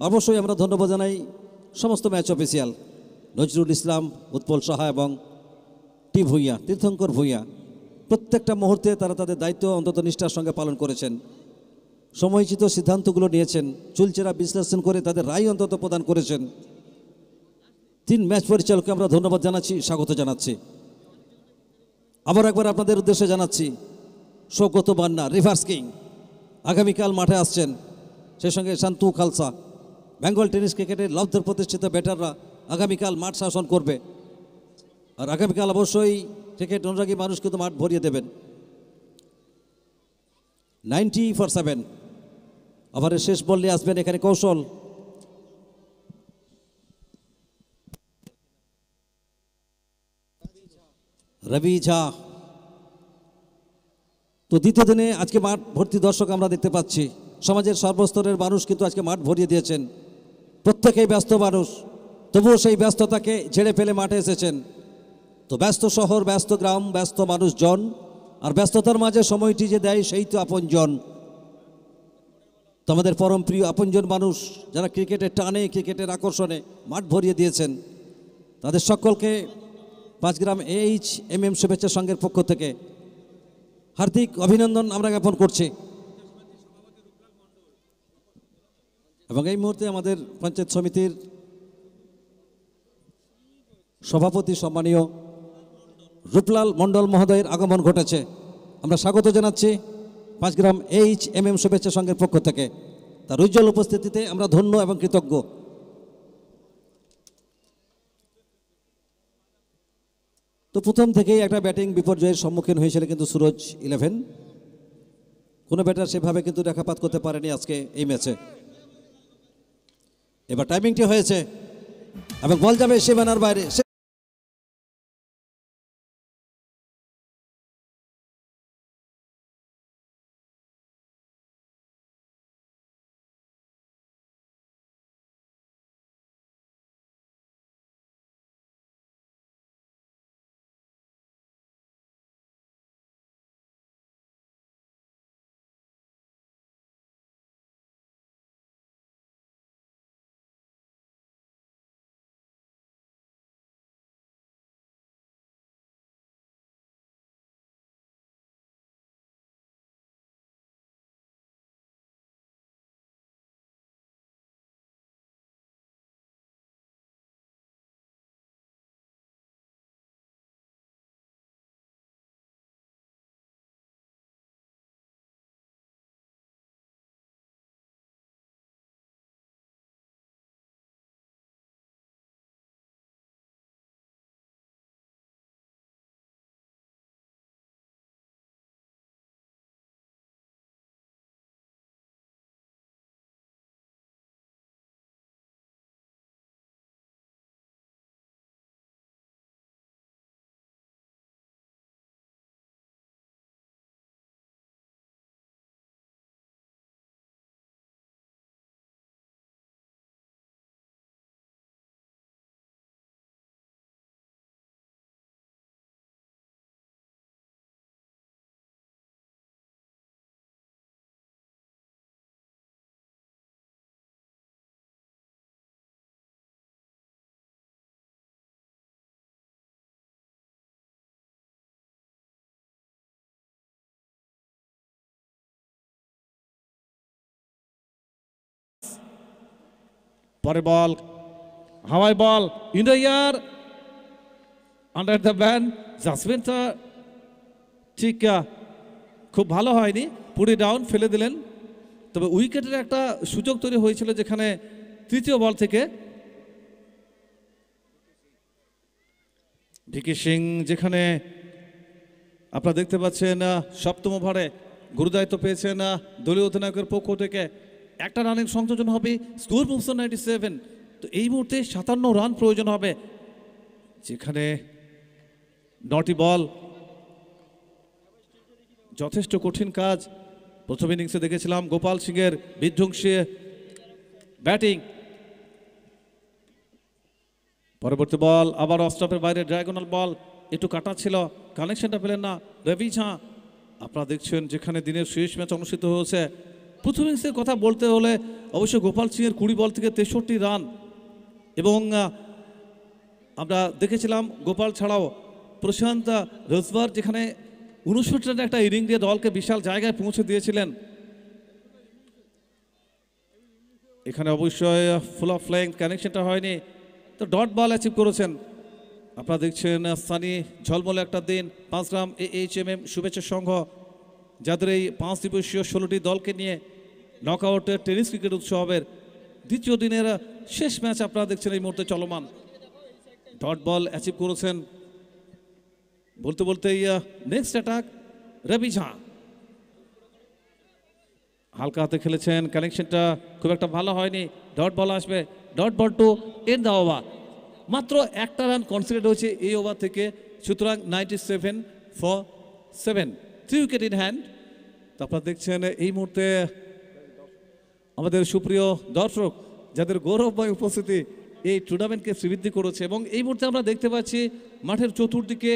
অবশ্যই আমরা ধন্যবাদ জানাই সমস্ত ম্যাচ অফিসিয়াল, নজরুল ইসলাম, উৎপল সাহা এবং টি ভূঁইয়া, তীর্থঙ্কর ভূঁইয়া। প্রত্যেকটা মুহূর্তে তারা তাদের দায়িত্ব অন্তত নিষ্ঠার সঙ্গে পালন করেছেন, সময়োচিত সিদ্ধান্তগুলো নিয়েছেন, চুলচেরা বিশ্লেষণ করে তাদের রায় অন্তত প্রদান করেছেন। 3 ম্যাচ পরিচালককে আমরা ধন্যবাদ জানাচ্ছি, স্বাগত জানাচ্ছি। আবার একবার আপনাদের উদ্দেশ্যে জানাচ্ছি সৌগত বান্না রিভার্স কিং আগামীকাল মাঠে আসছেন, সেই সঙ্গে শান্তু খালসা। বেঙ্গল টেনিস ক্রিকেটের লব্ধ প্রতিষ্ঠিত ব্যাটাররা আগামীকাল মাঠ শাসন করবে। আর আগামীকাল অবশ্যই ক্রিকেট অনুরাগী মানুষ কিন্তু মাঠ ভরিয়ে দেবেন। 90-7। ওভারের শেষ বললে আসবেন এখানে কৌশল। রবি ঝা। তো দ্বিতীয় দিনে আজকে মাঠ ভর্তি দর্শক আমরা দেখতে পাচ্ছি। সমাজের সর্বস্তরের মানুষ কিন্তু আজকে মাঠ ভরিয়ে দিয়েছেন। প্রত্যেকেই ব্যস্ত মানুষ, তবুও সেই ব্যস্ততাকে ঝেড়ে ফেলে মাঠে এসেছেন। তো ব্যস্ত শহর, ব্যস্ত গ্রাম, ব্যস্ত মানুষজন, আর ব্যস্ততার মাঝে সময়টি যে দেয় সেই তো আপনজন। তো আমাদের পরম প্রিয় আপনজন মানুষ যারা ক্রিকেটের টানে, ক্রিকেটের আকর্ষণে মাঠ ভরিয়ে দিয়েছেন, তাদের সকলকে পাঁচগ্রাম AHMM শুভেচ্ছা সংঘের পক্ষ থেকে হার্দিক অভিনন্দন আমরা জ্ঞাপন করছি। এবং এই মুহূর্তে আমাদের পঞ্চায়েত সমিতির সভাপতি সম্মানীয় রূপলাল মণ্ডল মহোদয়ের আগমন ঘটেছে। আমরা স্বাগত জানাচ্ছি পাঁচগ্রাম AHMM শুভেচ্ছা সংঘের পক্ষ থেকে। তার উজ্জ্বল উপস্থিতিতে আমরা ধন্য এবং কৃতজ্ঞ। তো প্রথম থেকেই একটা ব্যাটিং বিপর্যয়ের সম্মুখীন হয়েছিল কিন্তু সুরজ 11। কোনো ব্যাটার সেভাবে কিন্তু রেখাপাত করতে পারেনি আজকে এই ম্যাচে। এবার টাইমিংটি হয়েছে এবং বল যাবে সীমানার বাইরে। পরে বল, হাওয়াই ball, in the air, under the band. জাসমিনটা ঠিক খুব ভালো হয়নি, পুরি ডাউন ফেলে দিলেন। তবে উইকেটের একটা সুযোগ তৈরি হয়েছিল যেখানে তৃতীয় বল থেকে ভিকি সিং, যেখানে আপনারা দেখতে পাচ্ছেন সপ্তম ওভারে গুরুদায়িত্ব পেয়েছেন দলীয় অধিনায়কের পক্ষ থেকে। একটা রানের সংযোজন হবে, স্কোর মুভস 97। তো এই মুহূর্তে 57 রান প্রয়োজন হবে, যেখানে 9টি বল, যথেষ্ট কঠিন কাজ। প্রথম ইনিংসে দেখেছিলাম গোপাল সিংয়ের বিধ্বংসী ব্যাটিং। পরবর্তী বল আবার অফ স্টপের বাইরে ডায়াগোনাল বল, একটু কাটা ছিল, কানেকশনটা পেলেন না রবি ঝা। আপনারা দেখছেন যেখানে দিনের শেষ ম্যাচ অনুষ্ঠিত হয়েছে। প্রথম ইনিংসের কথা বলতে হলে অবশ্যই গোপাল সিংয়ের 20 বল থেকে 63 রান, এবং আমরা দেখেছিলাম গোপাল ছাড়াও প্রশান্ত রোজবার যেখানে 59 রানের একটা ইনিংস দিয়ে দলকে বিশাল জায়গায় পৌঁছে দিয়েছিলেন। এখানে অবশ্যই ফুল অফ লেংথ, কানেকশনটা হয়নি, তো ডট বল অ্যাচিভ করেছেন। আপনারা দেখছেন সানি ঝলমলে একটা দিন। পাঁচগ্রাম AHMM শুভেচ্ছা সংঘ যাদের এই 5 দিবসীয় 16টি দলকে নিয়ে নকআউটের টেনিস ক্রিকেট উৎসবের দ্বিতীয় দিনের শেষ ম্যাচ আপনারা দেখছেন এই মুহূর্তে চলমান। ডট বল অ্যাচিভ করেছেন। বলতে বলতেই নেক্সট অ্যাটাক রবি ঝা। হালকা হাতে খেলেছেন, কানেকশনটা খুব একটা ভালো হয়নি। ডট বল আসবে, dot ball to end the over. মাত্র একটা রান কনসিডার হয়েছে এই ওভার থেকে, সুতরাং 97 for 7, 3 উইকেট ইন হ্যান্ড। তো আপনারা দেখছেন এই মুহূর্তে আমাদের সুপ্রিয় দর্শক যাদের গৌরবময় উপস্থিতি এই টুর্নামেন্টকে শ্রীবৃদ্ধি করেছে, এবং এই মুহূর্তে আমরা দেখতে পাচ্ছি মাঠের চতুর্দিকে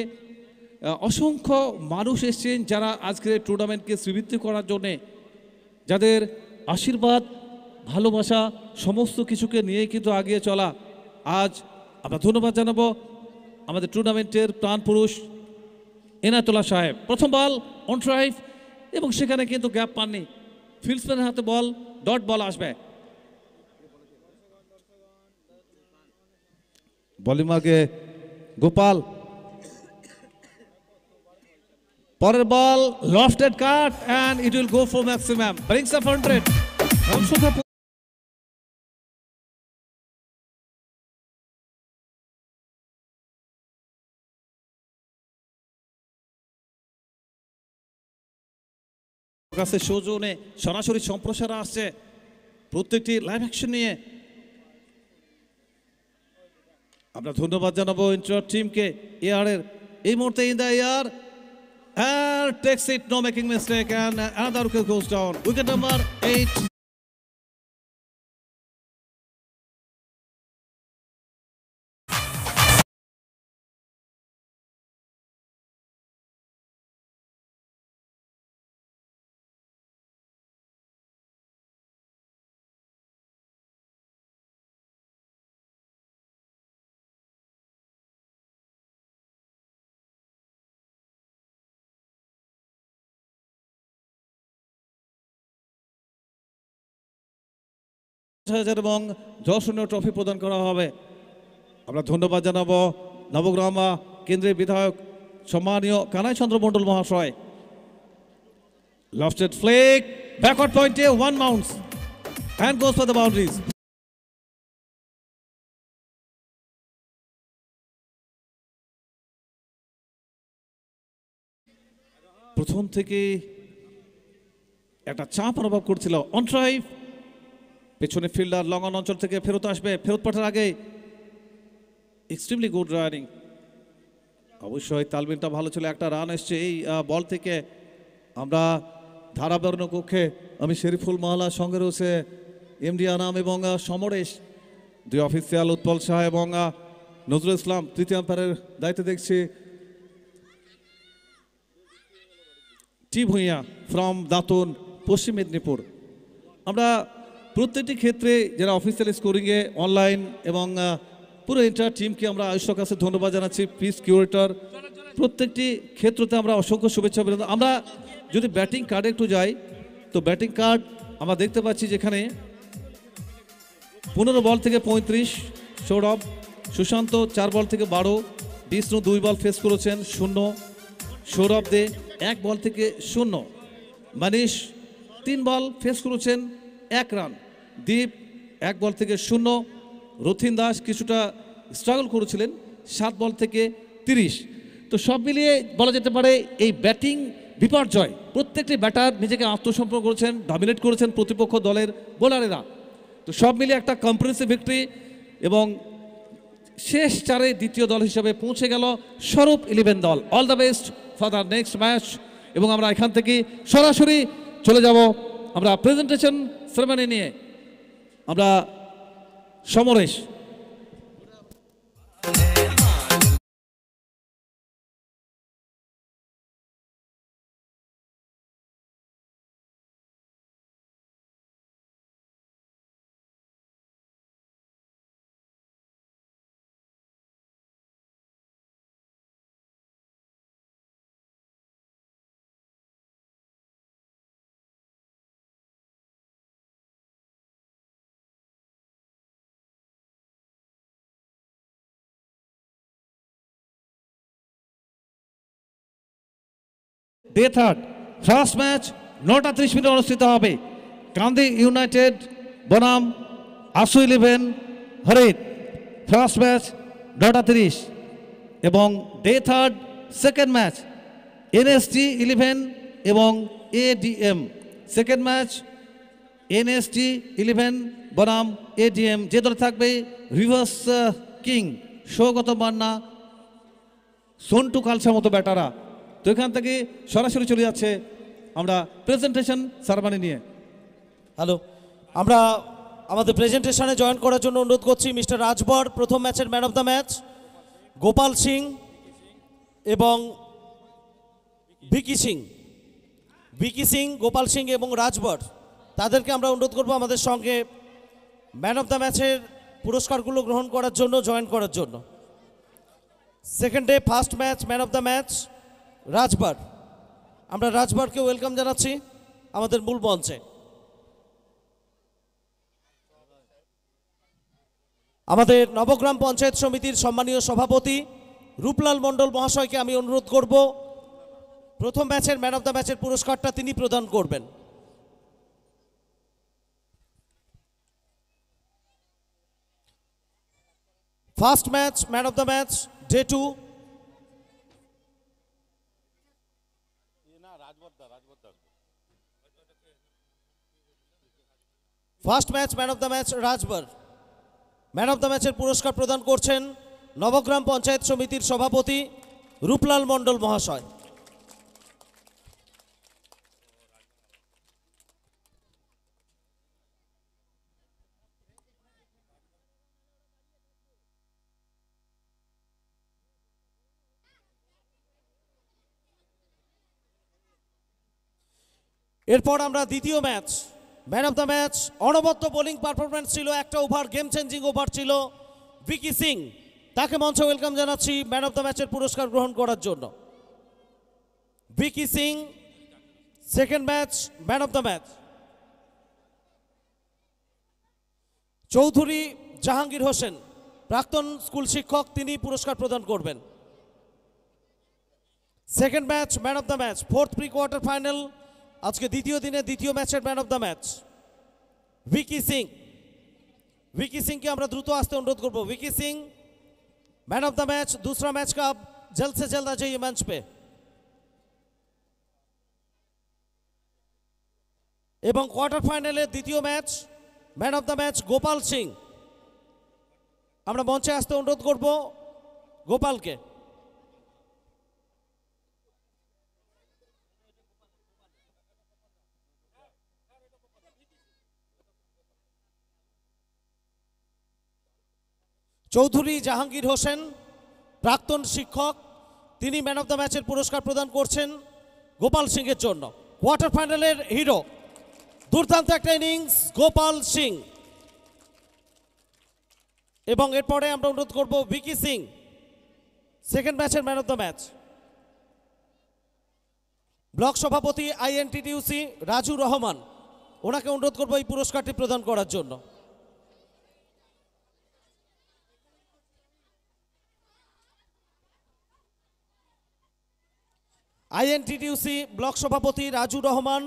অসংখ্য মানুষ এসেছেন যারা আজকের টুর্নামেন্টকে শ্রীবৃদ্ধি করার জন্যে, যাদের আশীর্বাদ ভালোবাসা সমস্ত কিছুকে নিয়ে কিন্তু আগিয়ে চলা। আজ আমরা ধন্যবাদ জানাবো আমাদের টুর্নামেন্টের প্রাণপুরুষ এনায়েতুল্লাহ সাহেব। প্রথম বল অন ড্রাইভ, এবং সেখানে কিন্তু গ্যাপ পাননি, ফিল্ডসম্যানের হাতে বল, ডট বল আসবে। বলিং মার্গে গোপাল, পরের ball lofted cut and it will go for maximum, brings up 100। কাছে সৌজন্যে সরাসরি সম্প্রসার আসছে প্রত্যেকটি লাইভ অ্যাকশন নিয়ে। আমরা ধন্যবাদ জানাবো ইন্টার টিমকে। এয়ারের এই মুহূর্তে in the air and takes it, no making mistake, and another wicket goes down. Wicket number 8. এবং দর্শনীয় ট্রফি প্রদান করা হবে। আমরা ধন্যবাদ জানাবো নবগ্রাম কেন্দ্রের বিধায়ক সম্মানীয় কানাই চন্দ্র মণ্ডল মহাশয়। লফটেড ফ্লেক, ব্যাকওয়ার্ড পয়েন্টে 1 mounts and goes for the boundaries. প্রথম থেকে একটা চাপ অনুভব করছিল। অন ড্রাইভ, পেছনে ফিল্ডার লং অন অঞ্চল থেকে ফেরত আসবে, ফেরত পাঠার আগে এক্সট্রিমলি গুড রানিং। অবশ্যই তালমিলটা ভালো ছিল, একটা রান এসছে এই বল থেকে। আমরা ধারাবর্ণ কক্ষে আমি শরীফুল মহলা, সঙ্গে রয়েছে এমডি আনাম এবং সমরেশ, দুই অফিসিয়াল উৎপল শাহ এবং নজরুল ইসলাম। তৃতীয় আম্পায়ারের দায়িত্বে দেখছি টি ভূঁইয়া ফ্রম দাতুন, পশ্চিম মেদিনীপুর। আমরা প্রত্যেকটি ক্ষেত্রে যারা অফিসিয়াল স্কোরিংয়ে, অনলাইন এবং পুরো এন্টার টিমকে আমরা আয়ুষ্যর কাছে ধন্যবাদ জানাচ্ছি, পিস কিউরেটর, প্রত্যেকটি ক্ষেত্রতে আমরা অসংখ্য শুভেচ্ছা অভিনন্দন। আমরা যদি ব্যাটিং কার্ডে একটু যাই, তো ব্যাটিং কার্ড আমরা দেখতে পাচ্ছি যেখানে 15 বল থেকে 35 সৌরভ, সুশান্ত 4 বল থেকে 12, বিষ্ণু 2 বল ফেস করেছেন 0, সৌরভ দে 1 বল থেকে 0, মানিশ 3 বল ফেস করেছেন 1 রান, দীপ 1 বল থেকে 0, রথিন দাস কিছুটা স্ট্রাগল করেছিলেন 7 বল থেকে 30। তো সব মিলিয়ে বলা যেতে পারে এই ব্যাটিং বিপর্যয়, প্রত্যেকটি ব্যাটার নিজেকে আত্মসমর্পণ করেছেন, ডমিনেট করেছেন প্রতিপক্ষ দলের বোলারেরা। তো সব মিলিয়ে একটা কম্প্রিহেনসিভ ভিক্টরি, এবং শেষ 4-এ দ্বিতীয় দল হিসেবে পৌঁছে গেল স্বরূপ 11 দল। All the best for the next match. এবং আমরা এখান থেকে সরাসরি চলে যাব আমরা প্রেজেন্টেশন সেরেমনি নিয়ে। আমরা Samaresh. Day third first match 9টা 30 মিনিটে অনুষ্ঠিত হবে। কান্দি ইউনাইটেড বনাম আসু 11 হরিদ। ফার্স্ট ম্যাচ 9টা 30, এবং day third second match NST 11 এবং এডিএম। সেকেন্ড ম্যাচ NSG 11 বনাম ADM। যে দলে থাকবে রিভার্স কিং, সৌগত মান্না, সন্টু কালসার মতো ব্যাটাররা। তো এখান থেকে সরাসরি চলে যাচ্ছে আমরা প্রেজেন্টেশন সারমানি নিয়ে। হ্যালো, আমরা আমাদের প্রেজেন্টেশনে জয়েন করার জন্য অনুরোধ করছি মিস্টার রাজবর, প্রথম ম্যাচের man of the match, Gopal Singh এবং ভিকি সিং, গোপাল সিং এবং রাজবর, তাদেরকে আমরা অনুরোধ করব আমাদের সঙ্গে ম্যান অফ দ্য ম্যাচের পুরস্কারগুলো গ্রহণ করার জন্য, জয়েন করার জন্য। Second day first match, man of the match Rajbhar. আমরা রাজবরকে ওয়েলকাম জানাচ্ছি আমাদের মূল মঞ্চে। আমাদের নবগ্রাম পঞ্চায়েত সমিতির সম্মানীয় সভাপতি রূপলাল মণ্ডল মহাশয়কে আমি অনুরোধ করব প্রথম ম্যাচের ম্যান অফ দ্য ম্যাচের পুরস্কারটা তিনি প্রদান করবেন। First match, man of the match day 2, first match man of the match Rajbhar. Man of the ম্যাচের পুরস্কার প্রদান করছেন নবগ্রাম পঞ্চায়েত সমিতির সভাপতি রূপলাল মণ্ডল মহাশয়। এরপর আমরা দ্বিতীয় match, man of the match, অনবদ্য বোলিং পারফরমেন্স ছিল, একটা ওভার গেম চেঞ্জিং ওভার ছিল ভিকি সিং, তাকে মঞ্চে ওয়েলকাম জানাচ্ছি ম্যান অফ দ্য ম্যাচের পুরস্কার গ্রহণ করার জন্য। Vicky Singh, second match man of the match. Chowdhury Jahangir Hossain, প্রাক্তন স্কুল শিক্ষক, তিনি পুরস্কার প্রদান করবেন। Second match man of the match, fourth pre quarter final, আজকে দ্বিতীয় দিনে দ্বিতীয় ম্যাচের man of the match Vicky Singh. Vicky Singh के আমরা দ্রুত আসতে অনুরোধ করব। Vicky Singh man of the match, दूसरा मैच का आप जल्द से जल्द आ जाइए मंच पे। এবং কোয়ার্টার ফাইনালে দ্বিতীয় match man of the match Gopal Singh, আমরা মঞ্চে আসতে অনুরোধ করব গোপালকে। চৌধুরী জাহাঙ্গীর হোসেন, প্রাক্তন শিক্ষক, তিনি ম্যান অফ দ্য ম্যাচের পুরস্কার প্রদান করছেন গোপাল সিংয়ের জন্য। কোয়ার্টার ফাইনালের হিরো, দুর্দান্ত একটা ইনিংস গোপাল সিং। এবং এরপরে আমরা অনুরোধ করব ভিকি সিং, সেকেন্ড ম্যাচের man of the match. Block সভাপতি আইএনটিটিউসি রাজু রহমান, ওনাকে অনুরোধ করব এই পুরস্কারটি প্রদান করার জন্য। আইএনটিটিউসি ব্লক সভাপতি রাজু রহমান,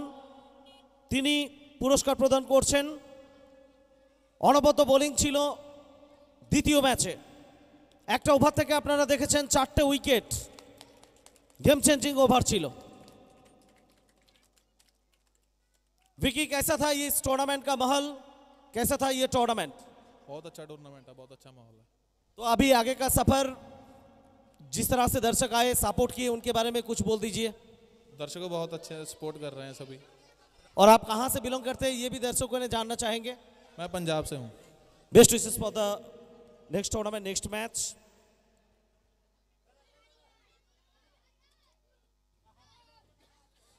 তিনি পুরস্কার প্রদান করছেন। অনবদ্য বোলিং ছিল দ্বিতীয় ম্যাচে, একটা ওভার থেকে আপনারা দেখেছেন 4টে উইকেট, गेम चेंजिंग ओवर छिलो। विकी, कैसा था ये इस टूर्नामेंट का माहौल, कैसा था ये टूर्नामेंट? बहुत अच्छा टूर्नामेंट है, बहुत अच्छा माहौल है। तो अभी आगे का सफर, जिस तरह से दर्शक आए सपोर्ट किए, उनके बारे में कुछ बोल दीजिए। दर्शकों बहुत अच्छे सपोर्ट कर रहे हैं सभी। और आप कहां से बिलोंग करते हैं ये भी दर्शकों ने जानना चाहेंगे। मैं पंजाब से हूं। Best wishes for the next tournament, next match.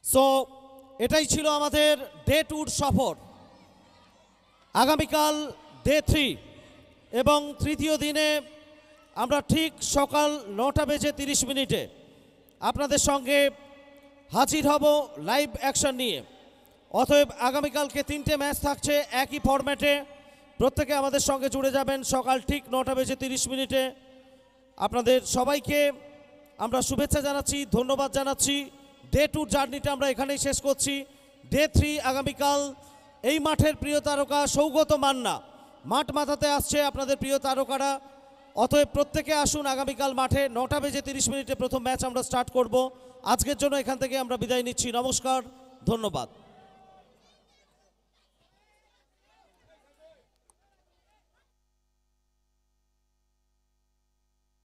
So এটাই ছিল আমাদের ডে 2 সফর। আগামীকাল ডে 3 এবং তৃতীয় দিনে আমরা ঠিক সকাল 9টা বেজে 30 মিনিটে আপনাদের সঙ্গে হাজির হব লাইভ অ্যাকশন নিয়ে। অতএব আগামীকালকে 3টে ম্যাচ থাকছে একই ফরম্যাটে, প্রত্যেকে আমাদের সঙ্গে জুড়ে যাবেন সকাল ঠিক 9টা বেজে 30 মিনিটে। আপনাদের সবাইকে আমরা শুভেচ্ছা জানাচ্ছি, ধন্যবাদ জানাচ্ছি। ডে 2 জার্নিটা আমরা এখানেই শেষ করছি। ডে 3 আগামীকাল এই মাঠের প্রিয় তারকা সৌগত মান্না মাঠ মাথাতে আসছে, আপনাদের প্রিয় তারকারা। অতএব প্রত্যেকে আসুন আগামীকাল মাঠে। 9টা বেজে 30 মিনিটে প্রথম ম্যাচ আমরা স্টার্ট করব। আজকের জন্য এখান থেকে আমরা বিদায় নিচ্ছি। নমস্কার, ধন্যবাদ।